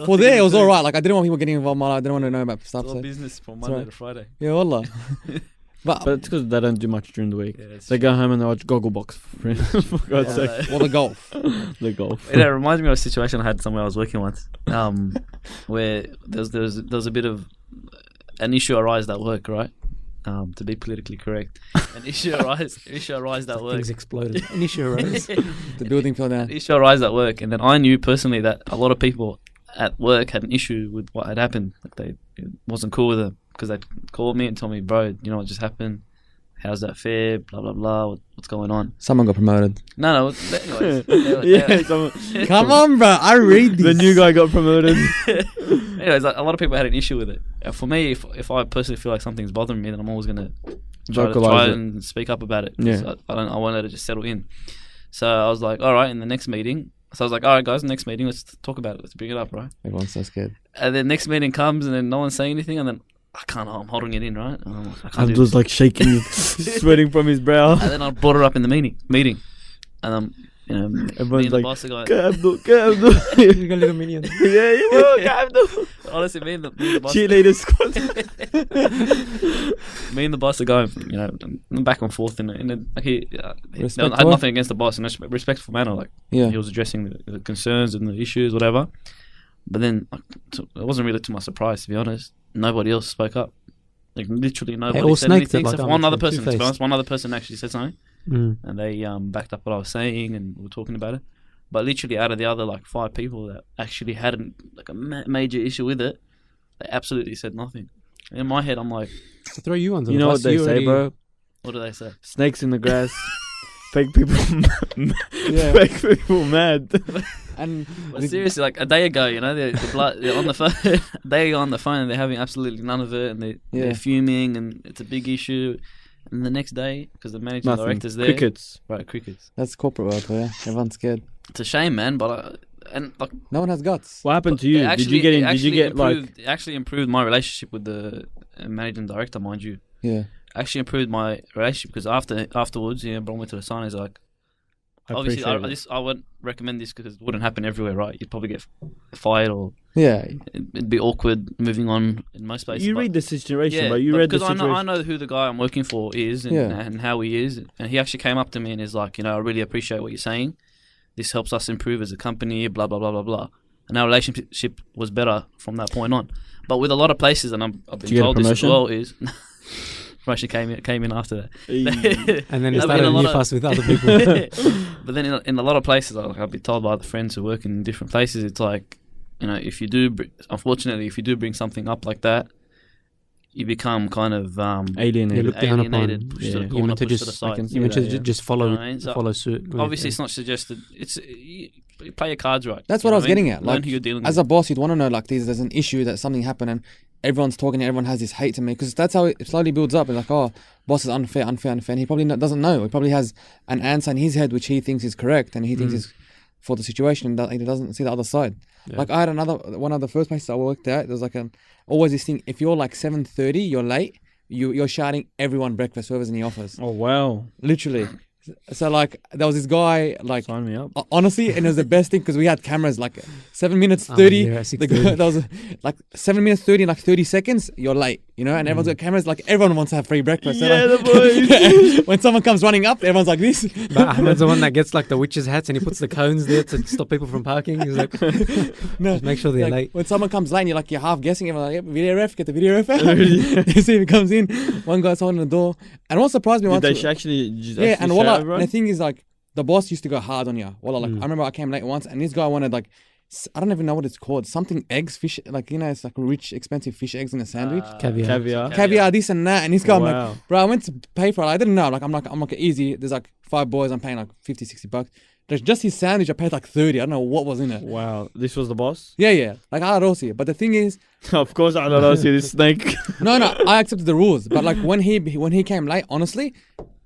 for there, it was all right. Like I didn't want people getting involved. I didn't want to know about stuff. it's all So business from That's Monday right. to Friday. yeah, wallah. But it's because they don't do much during the week. Yeah, that's They true. go home and they watch Gogglebox. For God's sake, Well, the golf. the golf. It reminds me of a situation I had somewhere I was working once, where there was a bit of an issue arised at work, right? To be politically correct, an issue arised at work. Things exploded. An issue arose. The building fell down. An issue arised at work, and then I knew personally that a lot of people at work had an issue with what had happened. Like it wasn't cool with them because they called me and told me, bro, you know what just happened? How's that fair? Blah blah blah. What's going on? Someone got promoted. No. Anyways, Yeah, Come on, bro. I read the these. new guy got promoted. Anyways, a lot of people had an issue with it. For me, if I personally feel like something's bothering me, then I'm always gonna try Vocalize it. and speak up about it. 'Cause Yeah. I want it to just settle in. So I was like, all right, in the next meeting. So I was like, all right, guys, next meeting, let's talk about it. Let's bring it up, right? Everyone's so scared. And then next meeting comes, and then no one's saying anything, and then I'm holding it in, right? And I'm like, I can't do Abdul's like shaking, sweating from his brow. And then I brought it up in the meeting, and me Everyone's and the like, boss are going. "Go Abdul, go Abdul." You got a little minion. Yeah, you will, go Abdul. Honestly, me and the boss. Cheerleader squad. Me and the boss are going, back and forth in like I had Respectful? nothing against the boss in a respectful manner. Like Yeah. he was addressing the concerns and the issues, whatever. But then it wasn't really to my surprise, to be honest. Nobody else spoke up. Like literally nobody all said snaked it anything. like Except that, one other like person. To be two-faced. honest, one other person actually said something, Mm. and they backed up what I was saying, and we were talking about it. But literally, out of the other like 5 people that actually had a major issue with it, they absolutely said nothing. In my head, I'm like, To throw you under You the know bus, what they you say, already- bro? what do they say? Snakes in the grass. Fake people. Yeah. Fake people mad. And But seriously, like a day ago, they're on the phone. A day ago on the phone, and they're having absolutely none of it, and Yeah. they're fuming, and it's a big issue. And the next day, because the managing Nothing. director's there, Crickets. right? Crickets. that's corporate world, yeah. Everyone's scared. It's a shame, man. But and like, No one has guts. What happened to you? it Did you get in? it Did you actually get like? improved, it actually improved my relationship with the managing director, mind you. Yeah. Actually improved my relationship because afterwards, brought me to the sign. He's like, I obviously, appreciate it. I wouldn't recommend this because it wouldn't happen everywhere, right? You'd probably get fired or Yeah. it'd be awkward moving on in most places. You but- read the situation, yeah, but you read the because situation. I know who the guy I'm working for is and, Yeah. and how he is, and he actually came up to me and is like, I really appreciate what you're saying. This helps us improve as a company. Blah blah blah blah blah. And our relationship was better from that point on. But with a lot of places, and I've Did been you get a told this as promotion? well, is promotion came in after that. And then it No, but started in a a lot new of- fuss with other people. But then in a lot of places, I've been told by other friends who work in different places, it's like, if you do, unfortunately, if you do bring something up like that, you become kind of You Alienated. look down upon. alienated, pushed to the Yeah. corner, Even to pushed to just, the side. I can see even to that, yeah. just follow, You know what I mean? So follow suit. with- Obviously, yeah. it's not suggested. It's you play your cards right. That's You what know I was mean? getting at. Learn Like, who you're dealing as with. a boss, you'd want to know, like, there's an issue that something happened and everyone's talking and everyone has this hate to me because that's how it slowly builds up. It's like, oh, boss is unfair. And he probably doesn't know. He probably has an answer in his head which he thinks is correct and he thinks is for the situation and he doesn't see the other side. Yeah. Like, I had one of the first places I worked at, there was like always this thing, if you're like 7:30, you're late, you're shouting everyone breakfast, whoever's in the office. Oh wow! Literally. So like there was this guy like Sign me up. honestly, and it was the best thing because we had cameras like 7 minutes Oh, 30. yeah, at The guy, 6:30. that was like 7 minutes 30 in like 30 seconds. You're late, and everyone's got cameras. Like everyone wants to have free breakfast. So, Yeah, like, the boys. when someone comes running up, everyone's like this. But Ahmed's the one that gets like the witches' hats and he puts the cones there to stop people from parking. He's like, No, just make sure they're like, late. when someone comes late, and you're half guessing. Everyone's like, yep, video ref, get the video ref out. You see if he comes in. One guy's holding the door, and what surprised me Did once. they actually just Yeah, actually and shout and everyone? the thing is like the boss used to go hard on you. Like Mm. I remember I came late once, and this guy wanted like I don't even know what it's called. Something eggs, fish, like it's like rich, expensive fish eggs in a sandwich. Caviar. Caviar, this and that, and this guy, I'm like, Wow. bro, I went to pay for it. I didn't know. Like I'm like easy. There's like 5 boys. I'm paying like $50, $60. just his sandwich, I paid like 30. I don't know what was in it. Wow, this was the boss. Yeah. Like I rosi. But the thing is, Of course, I don't know. See this snake. no, I accepted the rules. But like when he came late, honestly,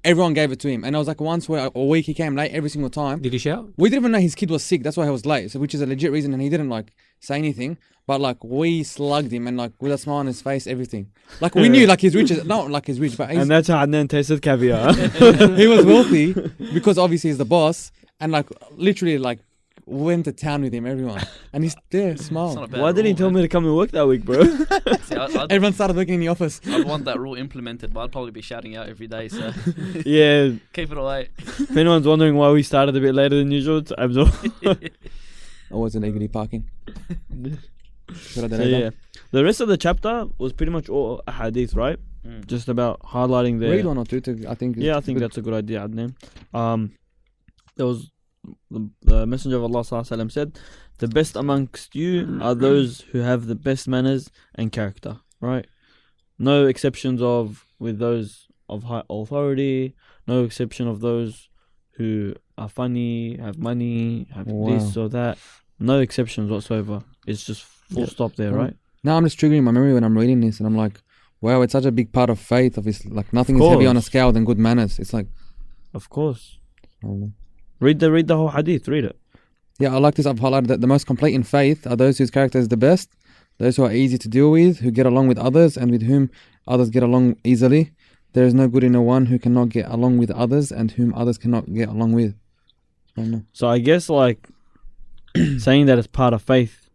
everyone gave it to him. And I was like once where a week he came late every single time. Did he shout? We didn't even know his kid was sick. That's why he was late. So which is a legit reason, and he didn't like say anything. But like we slugged him, and like with a smile on his face, everything. Like we knew like he's rich, not like he's rich, but And that's how Adnan tasted caviar. he was wealthy because obviously he's the boss, and like literally like went to town with him, everyone, and he's there, It's not a smile. bad Why didn't he rule, tell man. me to come and work that week, bro? See, I'd Everyone started working in the office. want that rule implemented, but I'd probably be shouting out every day. So Yeah. keep it away. If anyone's wondering why we started a bit later than usual, it's Abdul. I wasn't legally parking. So yeah, the rest of the chapter was pretty much all hadith, right? Mm. Just about highlighting the. Read one or two. I think. Yeah, I think that's a good idea, Adnan. There was the Messenger of Allah Sallallahu Alaihi Wasallam said, "The best amongst you are those who have the best manners and character." Right? No exceptions of with those of high authority. No exception of those who are funny, have money, have this or that. No exceptions whatsoever. It's just full stop there, right? Now I'm just triggering my memory when I'm reading this, and I'm like, wow, it's such a big part of faith. Obviously, like nothing is heavy on a course. scale than good manners. It's like, Of course. I don't know. Read the whole hadith. Read it. Yeah, I like this. I've highlighted that the most complete in faith are those whose character is the best, those who are easy to deal with, who get along with others, and with whom others get along easily. There is no good in the one who cannot get along with others, and whom others cannot get along with. I don't know. So I guess like saying that it's part of faith,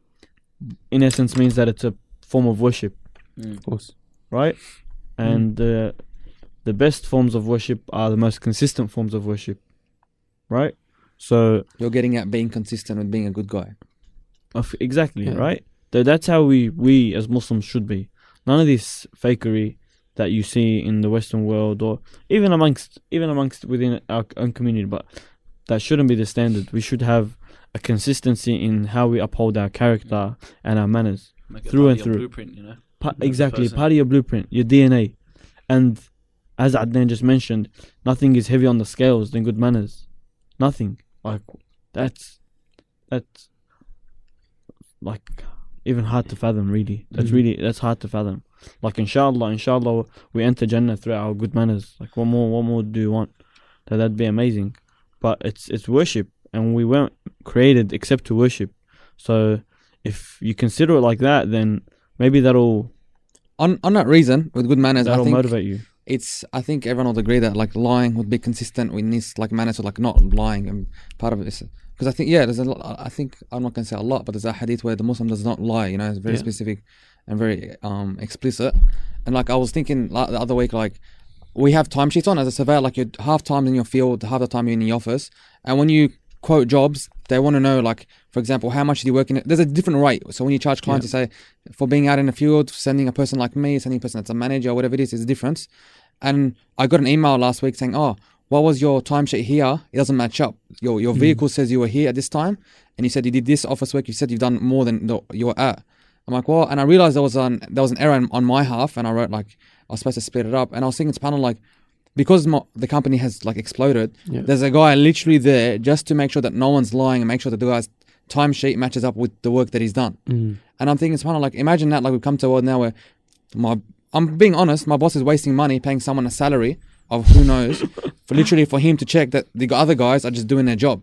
in essence, means that it's a form of worship, Of course. right? And the best forms of worship are the most consistent forms of worship, right? So You're getting at being consistent with being a good guy. exactly, Yeah. right? That's how we as Muslims should be. None of this fakery that you see in the Western world, or even amongst within our own community, but that shouldn't be the standard. We should have a consistency in how we uphold our character and our manners. Make it Through part and of your through. blueprint, you know. Exactly, person. part of your blueprint, your DNA. And as Adnan just mentioned, nothing is heavy on the scales than good manners. Nothing. Like that's like even hard to fathom, really. That's hard to fathom. Like inshallah we enter Jannah through our good manners. Like what more do you want? That'd be amazing. But it's worship, and we weren't created except to worship. So if you consider it like that, then maybe that'll On that reason, with good manners, I think motivate you. I think everyone would agree that like lying would be consistent with this like manners, or like not lying, and part of it is because I think there's a lot. I think I'm not gonna say a lot, but there's a hadith where the Muslim does not lie. You know, it's very specific and very explicit. And like I was thinking the other week, like we have timesheets on as a surveyor. Like you're half time in your field, half the time you're in the office, and when you quote jobs, they want to know, like, for example, how much do you work in it? There's a different rate. So when you charge clients, you say, for being out in the field, sending a person like me, sending a person that's a manager, or whatever it is, there's a difference. And I got an email last week saying, oh, what was your timesheet here? It doesn't match up. Your vehicle says you were here at this time, and you said you did this office work. You said you've done more than you were at. I'm like, well, and I realized there was an error on my half, and I wrote like I was supposed to split it up, and I was thinking to panel like, because the company has like exploded, there's a guy literally there just to make sure that no one's lying and make sure that the guy's timesheet matches up with the work that he's done. And I'm thinking, it's kind of like, imagine that, like we've come to a world now where I'm being honest, my boss is wasting money paying someone a salary of who knows for him to check that the other guys are just doing their job,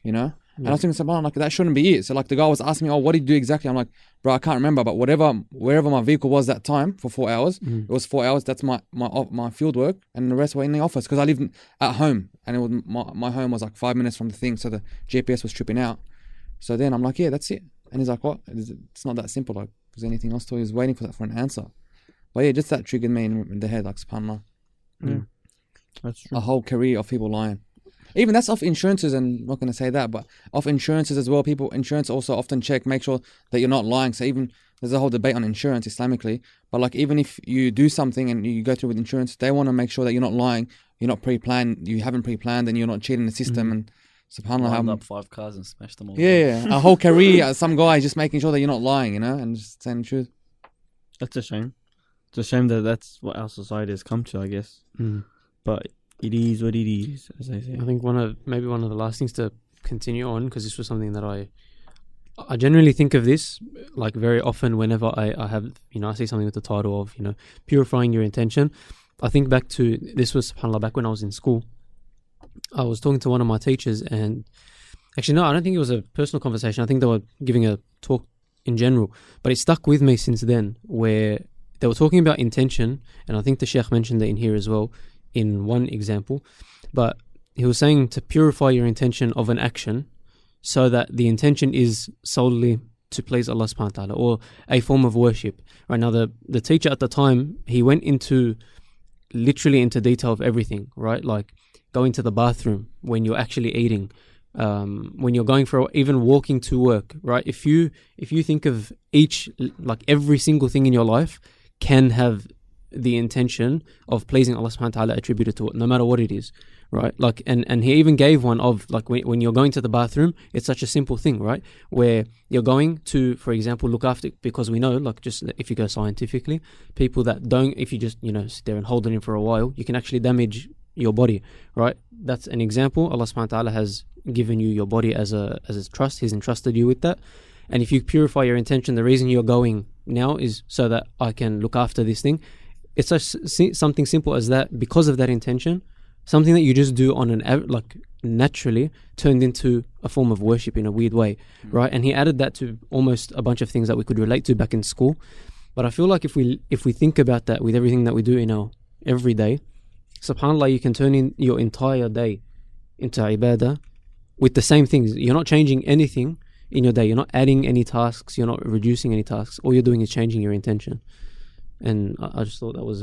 you know? And I was thinking, like, that shouldn't be it. So like the guy was asking me, oh, what did you do exactly? I'm like, bro, I can't remember, but wherever my vehicle was that time for 4 hours, it was 4 hours. That's my field work, and the rest were in the office because I lived at home, and it was my home was like 5 minutes from the thing, so the GPS was tripping out. So then I'm like, yeah, that's it. And he's like, what? It's not that simple. Like, is there anything else to it? He was waiting for an answer. But yeah, just that triggered me in the head, like, subhanAllah. That's true. A whole career of people lying. Even that's off insurances, and I'm not going to say that, but off insurances as well. Insurance also often check, make sure that you're not lying. So even there's a whole debate on insurance Islamically, but like even if you do something and you go through with insurance, they want to make sure that you're not lying, you're not pre-planned, you haven't pre-planned, and you're not cheating the system. And subhanAllah, Lined up 5 cars and smashed them all. yeah, a whole career, some guy is just making sure that you're not lying, you know, and just saying the truth. That's a shame. It's a shame that that's what our society has come to, I guess. But It is what it is, as I say. I think one of the last things to continue on, because this was something that I generally think of this like very often whenever I have, I see something with the title of, purifying your intention. I think back to, this was, subhanAllah, back when I was in school. I was talking to one of my teachers, and actually, no, I don't think it was a personal conversation. I think they were giving a talk in general, but it stuck with me since then, where they were talking about intention, and I think the Sheikh mentioned it in here as well, in one example. But he was saying to purify your intention of an action so that the intention is solely to please Allah subhanahu wa ta'ala, or a form of worship. Right now, the teacher at the time, he went literally into detail of everything, right? Like going to the bathroom when you're actually eating, when you're going for, even walking to work, right? If you think of every single thing in your life can have the intention of pleasing Allah subhanahu wa ta'ala attributed to it, no matter what it is, right? Like, and he even gave one of, like, when you're going to the bathroom, it's such a simple thing, right? Where you're going to, for example, look after, because we know, like, just if you go scientifically, people that don't, if you just, sit there and hold it in for a while, you can actually damage your body, right? That's an example. Allah subhanahu wa ta'ala has given you your body as a trust. He's entrusted you with that. And if you purify your intention, the reason you're going now is so that I can look after this thing. It's something simple as that. Because of that intention, something that you just do on naturally turned into a form of worship in a weird way, right? And he added that to almost a bunch of things that we could relate to back in school. But I feel like if we think about that with everything that we do in our everyday, subhanAllah, you can turn in your entire day into ibadah with the same things. You're not changing anything in your day. You're not adding any tasks. You're not reducing any tasks. All you're doing is changing your intention. And I just thought that was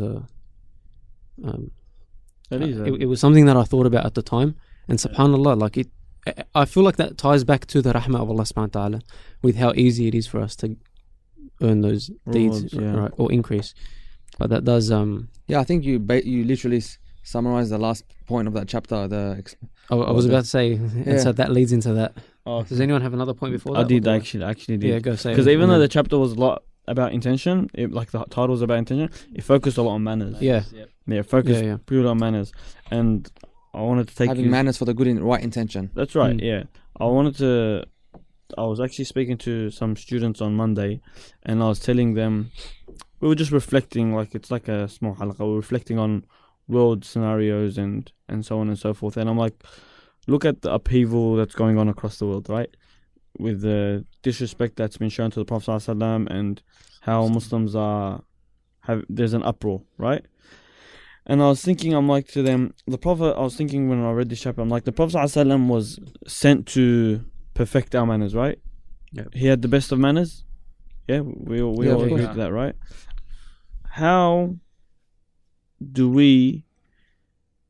it was something that I thought about at the time. And subhanAllah, I feel like that ties back to the rahmah of Allah subhanahu wa ta'ala, with how easy it is for us to earn those deeds, right, or increase. But that does I think you literally summarized the last point of that chapter. I was about to say, and so that leads into that. Oh, does anyone have another point before that? I did actually did. Yeah, go say it. Because even though the chapter was a lot about intention, like the title was about intention, it focused a lot on manners. Yeah, focused purely on manners. And I wanted to take having manners for the good and right intention. That's right. Yeah, I was actually speaking to some students on Monday, and I was telling them, we were just reflecting, like it's like a small halaqah, we're reflecting on world scenarios and so on and so forth. And I'm like, look at the upheaval that's going on across the world, right? With the disrespect that's been shown to the Prophet ﷺ, and how Muslims there's an uproar, right? And I was thinking, I'm like, to them, I was thinking when I read this chapter, I'm like, the Prophet ﷺ was sent to perfect our manners, right? Yeah. He had the best of manners. Yeah, we all agree to that, right? How do we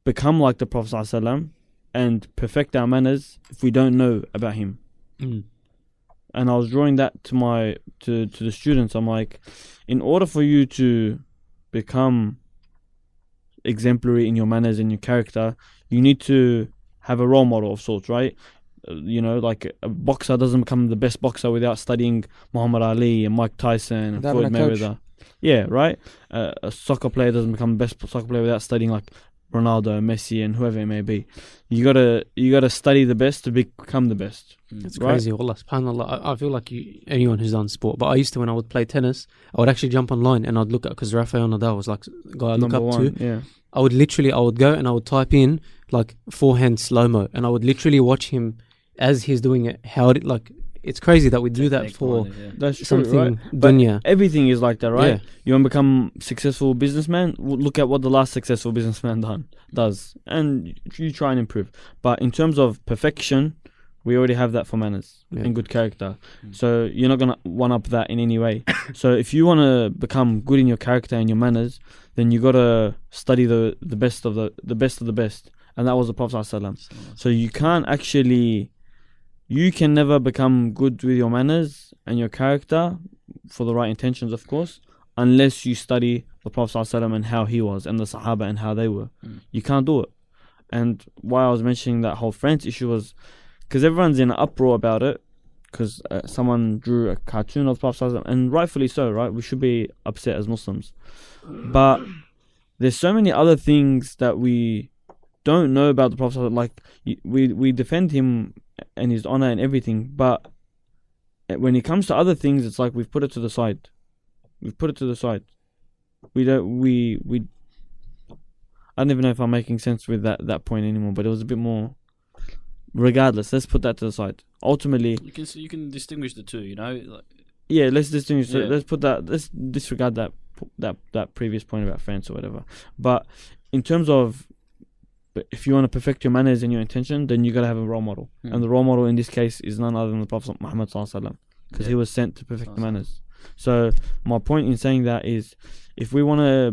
become like the Prophet ﷺ and perfect our manners if we don't know about him? And I was drawing that to the students. I'm like, in order for you to become exemplary in your manners and your character, you need to have a role model of sorts, right? Like a boxer doesn't become the best boxer without studying Muhammad Ali and Mike Tyson and Floyd Mayweather. Yeah, right? A soccer player doesn't become the best soccer player without studying like Ronaldo, Messi, and whoever it may be. You gotta study the best to become the best. It's crazy. Wallah, subhanAllah. I feel like anyone who's done sport, but I used to, when I would play tennis, I would actually jump online and I'd look at, because Rafael Nadal was like a guy I look up to. Yeah. I would go and I would type in like forehand slow-mo, and I would literally watch him as he's doing it. It's crazy that we do that for That's true, something right? dunya. Everything is like that, right? Yeah. You want to become successful businessman? Look at what the last successful businessman does, and you try and improve. But in terms of perfection, we already have that for manners and good character. So you're not gonna one up that in any way. So if you want to become good in your character and your manners, then you gotta study the best of the best of the best, and that was the Prophet ﷺ. So you can never become good with your manners and your character for the right intentions, of course, unless you study the Prophet ﷺ and how he was, and the Sahaba and how they were. You can't do it. And why I was mentioning that whole France issue was because everyone's in an uproar about it, because someone drew a cartoon of the Prophet ﷺ, and rightfully so, right? We should be upset as Muslims. But there's so many other things that we don't know about the Prophet, like we defend him and his honor and everything, but when it comes to other things, it's like we've put it to the side. We've put it to the side. We don't. We. I don't even know if I'm making sense with that point anymore. But it was a bit more. Regardless, let's put that to the side. Ultimately, you can distinguish the two. You know, like, yeah. Let's distinguish. Yeah. Let's put that. Let's disregard that previous point about France or whatever. But in terms of, if you want to perfect your manners and your intention, then you gotta have a role model, and the role model in this case is none other than the Prophet Muhammad sallallahu alaihi wasallam, because he was sent to perfect the manners. So my point in saying that is, if we want to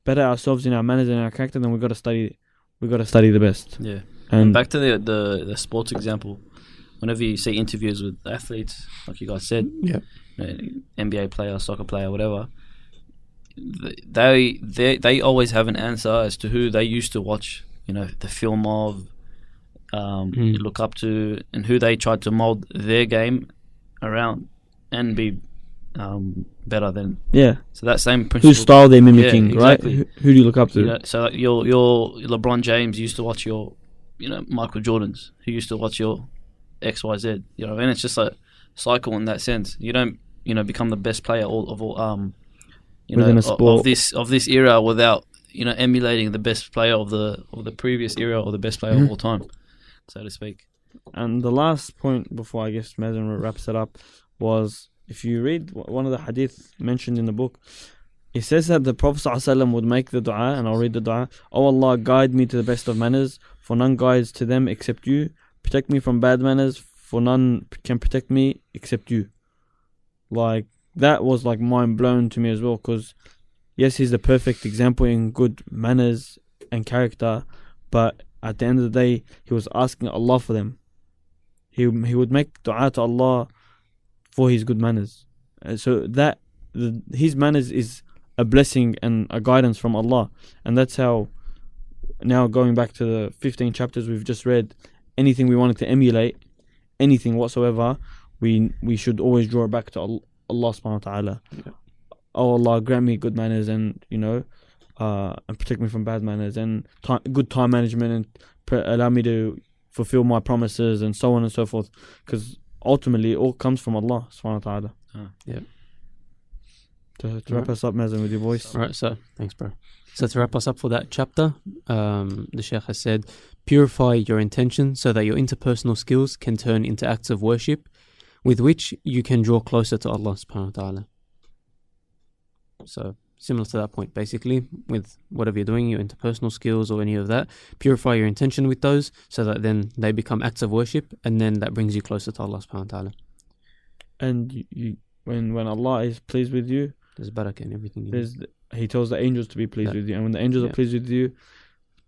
better ourselves in our manners and our character, then we got to study the best. Yeah. And back to the sports example, whenever you see interviews with athletes, like you guys said, Yeah. NBA player, soccer player, whatever, they always have an answer as to who they used to watch, the film of, look up to, and who they tried to mold their game around and be better than. Yeah. So that same principle. Whose style they're mimicking, Yeah, exactly. right? Who do you look up to? So like your LeBron James used to watch your, Michael Jordans, who used to watch your XYZ. You know what I mean? It's just a cycle in that sense. You don't, become the best player Within a sport. of this era without, emulating the best player of the previous era or the best player of all time, so to speak. And the last point before I guess Mazen wraps it up was, if you read one of the hadith mentioned in the book, it says that the Prophet ﷺ would make the dua, and I'll read the dua. Oh Allah, guide me to the best of manners, for none guides to them except you. Protect me from bad manners, for none can protect me except you. Like, that was like mind blown to me as well, because yes, he's the perfect example in good manners and character, but at the end of the day, he was asking Allah for them. He would make dua to Allah for his good manners. So that his manners is a blessing and a guidance from Allah. And that's how, now going back to the 15 chapters we've just read, anything we wanted to emulate, anything whatsoever, we should always draw it back to Allah subhanahu wa ta'ala. Yeah. Oh Allah, grant me good manners, and and protect me from bad manners, and good time management, and allow me to fulfill my promises, and so on and so forth, because ultimately it all comes from Allah subhanahu wa ta'ala. Yeah. To wrap us up, Mazen, with your voice. Right, so thanks, bro. So to wrap us up for that chapter, the Sheikh has said, purify your intention so that your interpersonal skills can turn into acts of worship with which you can draw closer to Allah subhanahu wa ta'ala. So similar to that point, basically, with whatever you're doing, your interpersonal skills or any of that, purify your intention with those so that then they become acts of worship, and then that brings you closer to Allah subhanahu wa ta'ala. And you, when Allah is pleased with you, There's barakah in everything. He tells the angels to be pleased Yeah. with you, and when the angels Yeah. are pleased with you,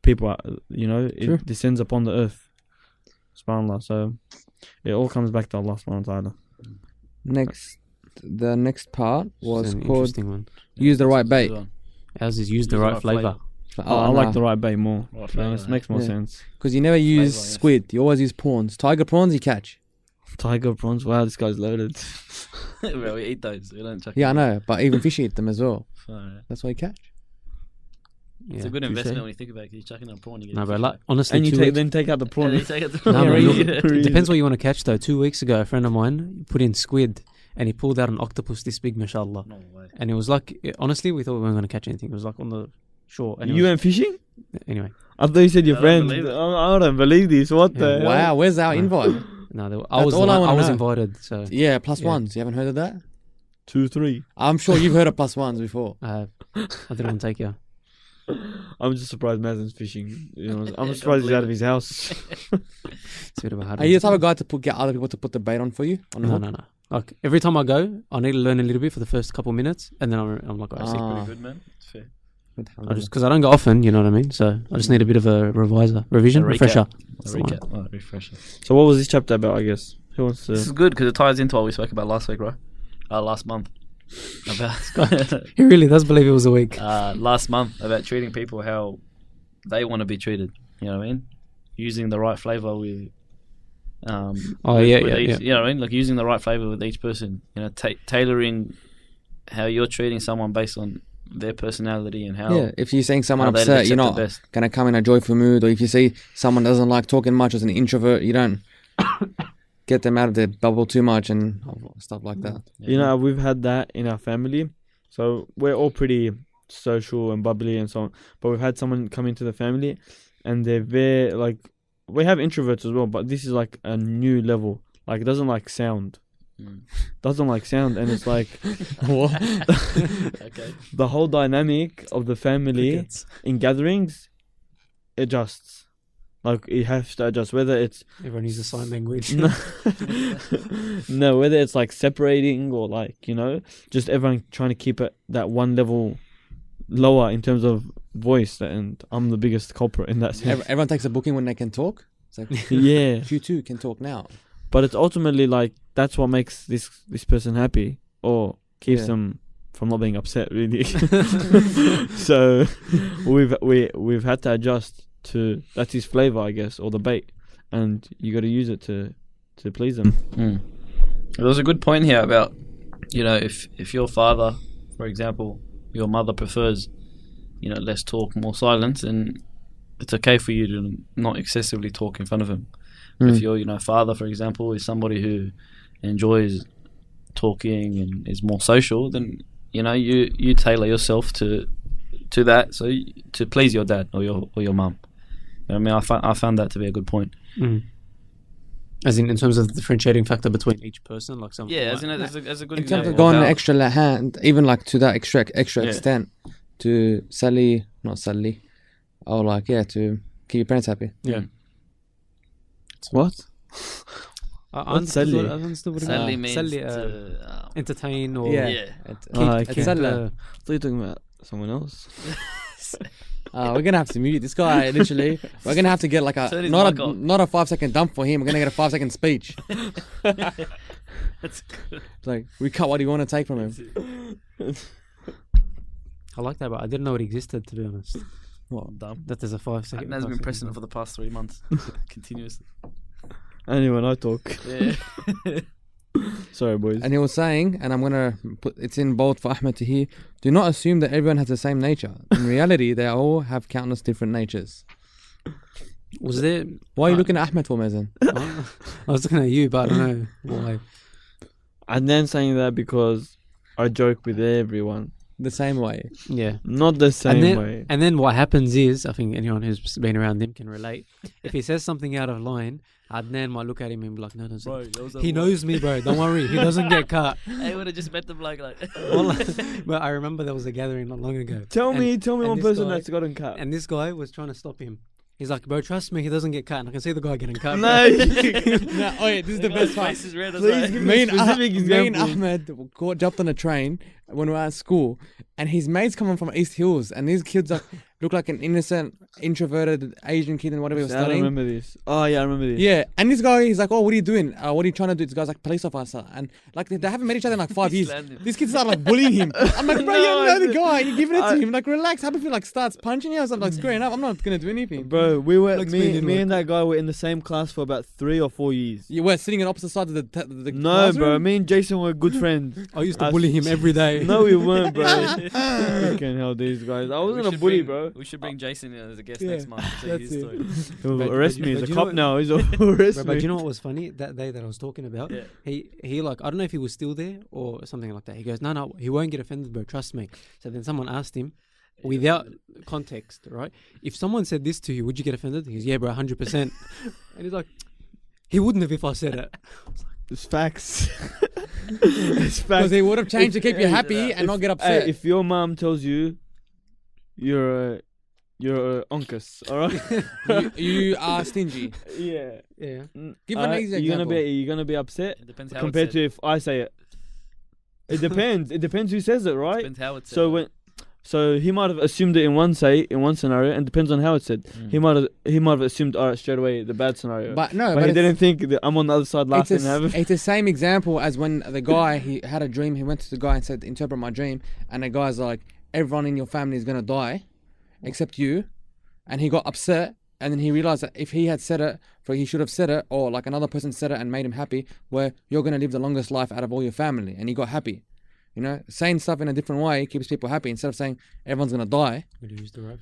people are, True. it descends upon the earth. SubhanAllah. So it all comes back to Allah subhanahu wa ta'ala. The next part was an called interesting one. use the right bait. Ours is use the right flavor. I like the right bait more. Right To be honest, flavour, makes more yeah. sense. Because you never use Flavor, yes. squid. You always use prawns. Tiger prawns you catch. Tiger prawns. Wow, this guy's loaded. Well, we eat those. We don't chuck Yeah, I them. know. But even fish eat them as well. So, That's why you catch. Yeah. it's a good Touche. investment when you think about it. 'Cause you're chucking a prawn. You get No, a but fish like, back. honestly, And you 2 weeks, then take out the prawn. And you take it to No, yeah, but really. it depends what you want to catch though. 2 weeks ago, a friend of mine put in squid and he pulled out an octopus this big, mashallah. No way. And it was like, honestly, we thought we weren't going to catch anything. It was like on the shore. And it You was, went fishing? anyway, I thought you said your I friend. don't believe it. I don't believe this. What Yeah. the hell? Wow, where's our No. invite? no, That's I was all I wanna I was know. invited, so Yeah, plus Yeah. ones. You haven't heard of that? 2, 3. I'm sure you've heard of plus ones before. I didn't want to take you. I'm just surprised Mazen's fishing. I'm Can't surprised he's believe out of his house. It's a bit of a hard Are one. you the type of guy to get other people to put the bait on for you? On the No, hook? no. Like every time I go, I need to learn a little bit for the first couple minutes, and then I'm like, I see. Ah. Pretty good, man. It's fair. I just because I don't go often, you know what I mean. So I just need a bit of a revision, A recap. refresher. A That's the one. recap. Oh, refresher. So what was this chapter about, I guess? Who wants This to... is good because it ties into what we spoke about last week, right? Last month. About He really does believe it was a week. last month about treating people how they want to be treated. You know what I mean? Using the right flavor with. Oh, with yeah, each, yeah. You know what I mean? Like using the right flavor with each person. You know, tailoring how you're treating someone based on their personality and how Yeah, if you're seeing someone how they'd upset, accept you're the not best. gonna come in a joyful mood. Or if you see someone doesn't like talking much as an introvert, you don't get them out of their bubble too much and stuff like that. You know, we've had that in our family. So we're all pretty social and bubbly and so on. But we've had someone come into the family and they're very, like, we have introverts as well, but this is like a new level. Like, it doesn't like sound. Mm. Doesn't like sound. And it's like, Okay. the whole dynamic of the family in gatherings adjusts. Like, it has to adjust, whether it's Everyone uses sign language. no, no, whether it's like separating or like, you know, just everyone trying to keep it that one level lower in terms of voice, and I'm the biggest culprit in that sense. Everyone takes a booking when they can talk. It's like, Yeah, you too can talk now. but it's ultimately like that's what makes this person happy or keeps Yeah. them from not being upset, really. So we've had to adjust to that's his flavor, I guess, or the bait, and you got to use it to please them. Mm. There was a good point here about, you know, if your father, for example, your mother prefers, you know, less talk, more silence, and it's okay for you to not excessively talk in front of him. Mm. If your, you know, father, for example, is somebody who enjoys talking and is more social, then, you know, you tailor yourself to that, so to please your dad or your mum. You know what I mean, I found that to be a good point. Mm. As in terms of the differentiating factor between each person, like some. Yeah, like, as a good In terms example. of going how- the extra hand, even like to that extra Yeah. extent, to not Sally, or like to keep your parents happy. Yeah. What? I What's understood Sally? I understood what it Sadly means. means Sally, to, entertain or Yeah. yeah. Okay. keep Sally. I thought you were talking about someone else. We're gonna have to mute this guy. Literally, we're gonna have to get like Turn his not mic off. a 5-second dump for him. We're gonna get a 5-second speech. That's good. Like we cut what you want to take from him. I like that, but I didn't know it existed, to be honest. What? Dumb. That there's a 5-second. Adnan's been 5-second pressing it bump. for the past 3 months, continuously. Only when I talk. Yeah. Sorry, boys. And he was saying, and I'm gonna put it's in bold for Ahmed to hear. Do not assume that everyone has the same nature. In reality, they all have countless different natures. Was there? Why are you looking at Ahmed for, Mazen? I was looking at you, but I don't know why. And then saying that because I joke with everyone. The same way. Yeah. Not the same way. And then what happens is, I think anyone who's been around him can relate. If he says something out of line, Adnan might look at him and be like, no, he knows me, bro. Don't worry. He doesn't get cut. I would have just met the bloke like. But I remember there was a gathering not long ago. Tell me and one this person guy- that's gotten cut. And this guy was trying to stop him. He's like, bro, trust me, he doesn't get cut. And I can see the guy getting cut. No. No, oh yeah, this is the best part. Face is red. I was Please like, give Me me and, specific me and examples. Ahmed jumped on a train when we were at school, and his mates coming from East Hills, and these kids look like an innocent, introverted Asian kid and whatever he was I don't studying. remember this. Oh yeah, I remember this. Yeah, and this guy, he's like, "Oh, what are you doing? What are you trying to do?" This guy's like, "Police officer," and like they haven't met each other in like 5 years. slammed him. These kids start like bullying him. I'm like, "Bro, you No, don't know the guy. You're giving it to I- him. Like, relax." Happy feel like starts punching you. I was like, "Screwing up. I'm not gonna do anything." Bro, we were Looks mean me in and that guy were in the same class for about 3 or 4 years. You were sitting on opposite sides of the No, classroom? bro. Me and Jason were good friends. I used to I- bully him every day. No, we weren't, bro. Freaking hell, these guys. I We wasn't a should bully, bring- bro. We should bring Jason in as a guest Yeah, next month. To that's his it. story. He'll But- arrest but me. you- He's a but you cop know- now. He's arrest Bro, me. but do you know what was funny? That day that I was talking about, Yeah. he like, I don't know if he was still there or something like that. He goes, no, he won't get offended, bro. Trust me. So then someone asked him, without context, right? If someone said this to you, would you get offended? He goes, yeah, bro, 100%. And he's like, he wouldn't have if I said it. It's facts. It's Because facts. he would have changed to keep you If- happy and not get upset. Hey, if your mom tells you you're a onkus, alright? you are stingy. Yeah. Yeah. Give an easy You're example. gonna be upset It depends how compared it's to if I say it. It depends. It depends who says it, right? Depends how it's So he might have assumed it in one scenario, and depends on how it's said. He might have assumed straight away the bad scenario. But no, but he it's- didn't think that I'm on the other side it's, laughing. it's the same example as when the guy, he had a dream. He went to the guy and said, interpret my dream. And the guy's like, everyone in your family is going to die except you. And he got upset. And then he realized that if he had said it, he should have said it, or like another person said it and made him happy, where you're going to live the longest life out of all your family. And he got happy. You know, saying stuff in a different way keeps people happy instead of saying everyone's gonna die.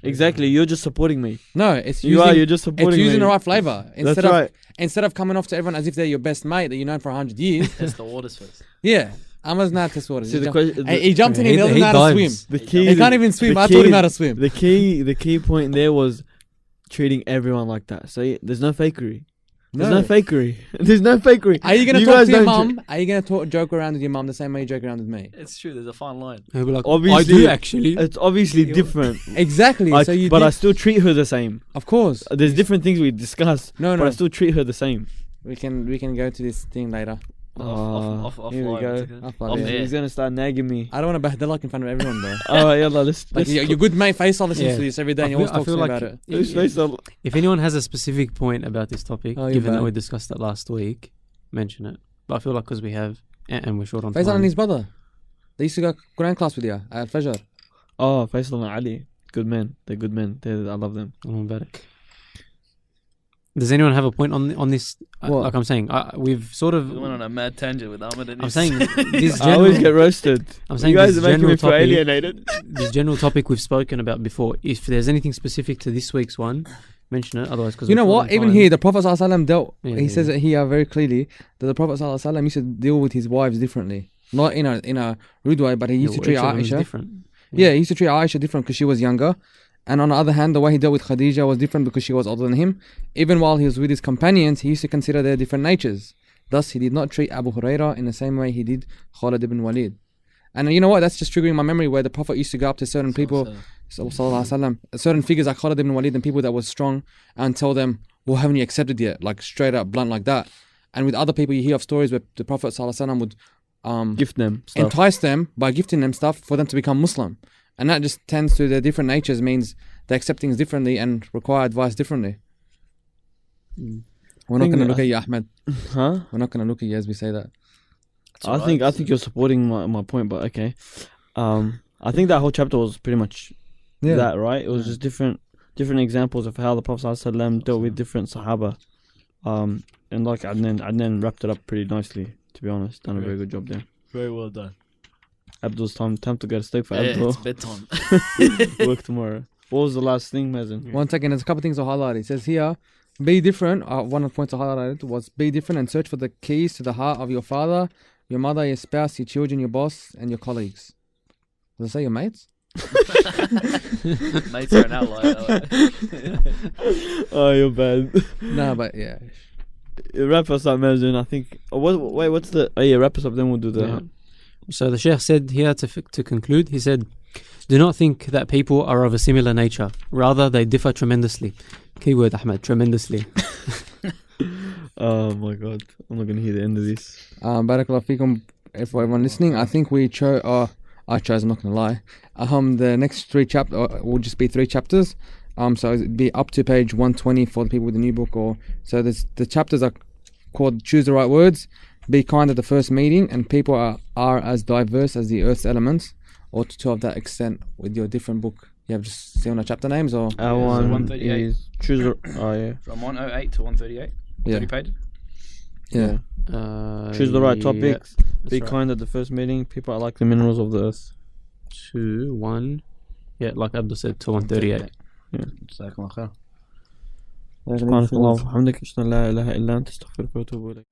Exactly. You're just supporting me. No, it's You using, are. You're just supporting it's using me. the right flavor That's right. instead of coming off to everyone as if they're your best mate that you've known for 100 years. Test the waters first. Yeah, Amaz not test waters. See, the question. He jumped in. He He doesn't know how to swim. dives. The key. He can't even swim. the I taught him key- how to swim. The key point there was treating everyone like that. So there's no fakery. There's no fakery. There's no fakery. Are you gonna You talk guys to your don't mum? Are you gonna joke around with your mum the same way you joke around with me? It's true. There's a fine line. He'll be like, I Obviously- do actually. It's obviously different. Exactly. So you but did, I still treat her the same. of course. There's different things we discuss, No, but I no. still treat her the same. We can go to this thing later. Off Here we line, go. it's okay. Off Off yeah. air. He's gonna start nagging me. I don't want to bahdalak in front of everyone, bro. Alright, yalla, let's Like your good mate Faisal listens Yeah. to this every day and he I always feel- I talks to feel me like about it. let's face it. If anyone has a specific point about this topic, Oh, you're given that bad. we discussed it last week, mention it. But I feel like because we have, and we're short on Faisal time. and his brother. They used to go Quran class with you at Al Fajr. Oh, Faisal and Ali, good men. They're good men. I love them. Allahumma barik. Does anyone have a point on this? What? Like I'm saying, we've sort of. We went on a mad tangent with Ahmed and I'm his- saying this I always get general, roasted. I'm saying You guys this are making general me feel topic, alienated. this general topic we've spoken about before. If there's anything specific to this week's one, mention it. Otherwise, because You know what? Even here, the Prophet ﷺ dealt. Yeah, he yeah, says yeah. it here very clearly that the Prophet ﷺ used to deal with his wives differently, not in a rude way, but he used to treat Aisha. different. Yeah, he used to treat Aisha different because she was younger. And on the other hand, the way he dealt with Khadija was different because she was older than him. Even while he was with his companions, he used to consider their different natures. Thus, he did not treat Abu Hurairah in the same way he did Khalid ibn Walid. And you know what? That's just triggering my memory where the Prophet used to go up to certain people, sallallahu alaihi wasallam, certain figures like Khalid ibn Walid and people that was strong and tell them, well, haven't you accepted yet? Like straight up, blunt like that. And with other people, you hear of stories where the Prophet sallallahu alaihi wasallam would Gift them stuff. entice them by gifting them stuff for them to become Muslim. And that just tends to their different natures means they're accepting things differently and require advice differently. We're not going to look at you, Ahmed. Huh? We're not going to look at you as we say that. It's I alright. think you're supporting my point, but okay. I think that whole chapter was pretty much that, right? It was just different examples of how the Prophet ﷺ dealt with different Sahaba. And like Adnan wrapped it up pretty nicely, to be honest. Done a very good job there. Very well done. Abdul's time to get a steak for Yeah, Abdul. it's bedtime. Work tomorrow. What was the last thing, Mazen? 1 second, there's a couple of things to highlight. It says here, be different. One of the points I highlighted was be different and search for the keys to the heart of your father, your mother, your spouse, your children, your boss, and your colleagues. Does it say your mates? Mates are an outlier. Oh, you're bad. No, but yeah. Wrap us up, Mazen. I think. What's the? Oh yeah, wrap us up. Then we'll do the. Yeah. So the Sheikh said here to conclude, he said, do not think that people are of a similar nature. Rather, they differ tremendously. Keyword, Ahmed, tremendously. Oh my God, I'm not gonna hear the end of this. Barakallahu feekum. For everyone listening, I think we chose. I chose. I'm not gonna lie. The next 3 chapters will just be 3 chapters. So it'd be up to page 120 for the people with the new book. Or so the chapters are called "Choose the Right Words," "Be Kind at the First Meeting," and "People are as diverse as the Earth's elements," or to of that extent with your different book. You have just seen the chapter names, or Our so one 138. is choose. Oh yeah. From 108 to 138. yeah, 30 pages. yeah. Choose the right Yeah, topics. that's Be right. kind at the first meeting. People are like the minerals of the earth. 2, 1. Yeah, like Abdul said, to 138. جزاكم الله خير. سبحانك اللهم وبحمدك أشهد أن لا إله إلا أنت أستغفرك وأتوب إليك.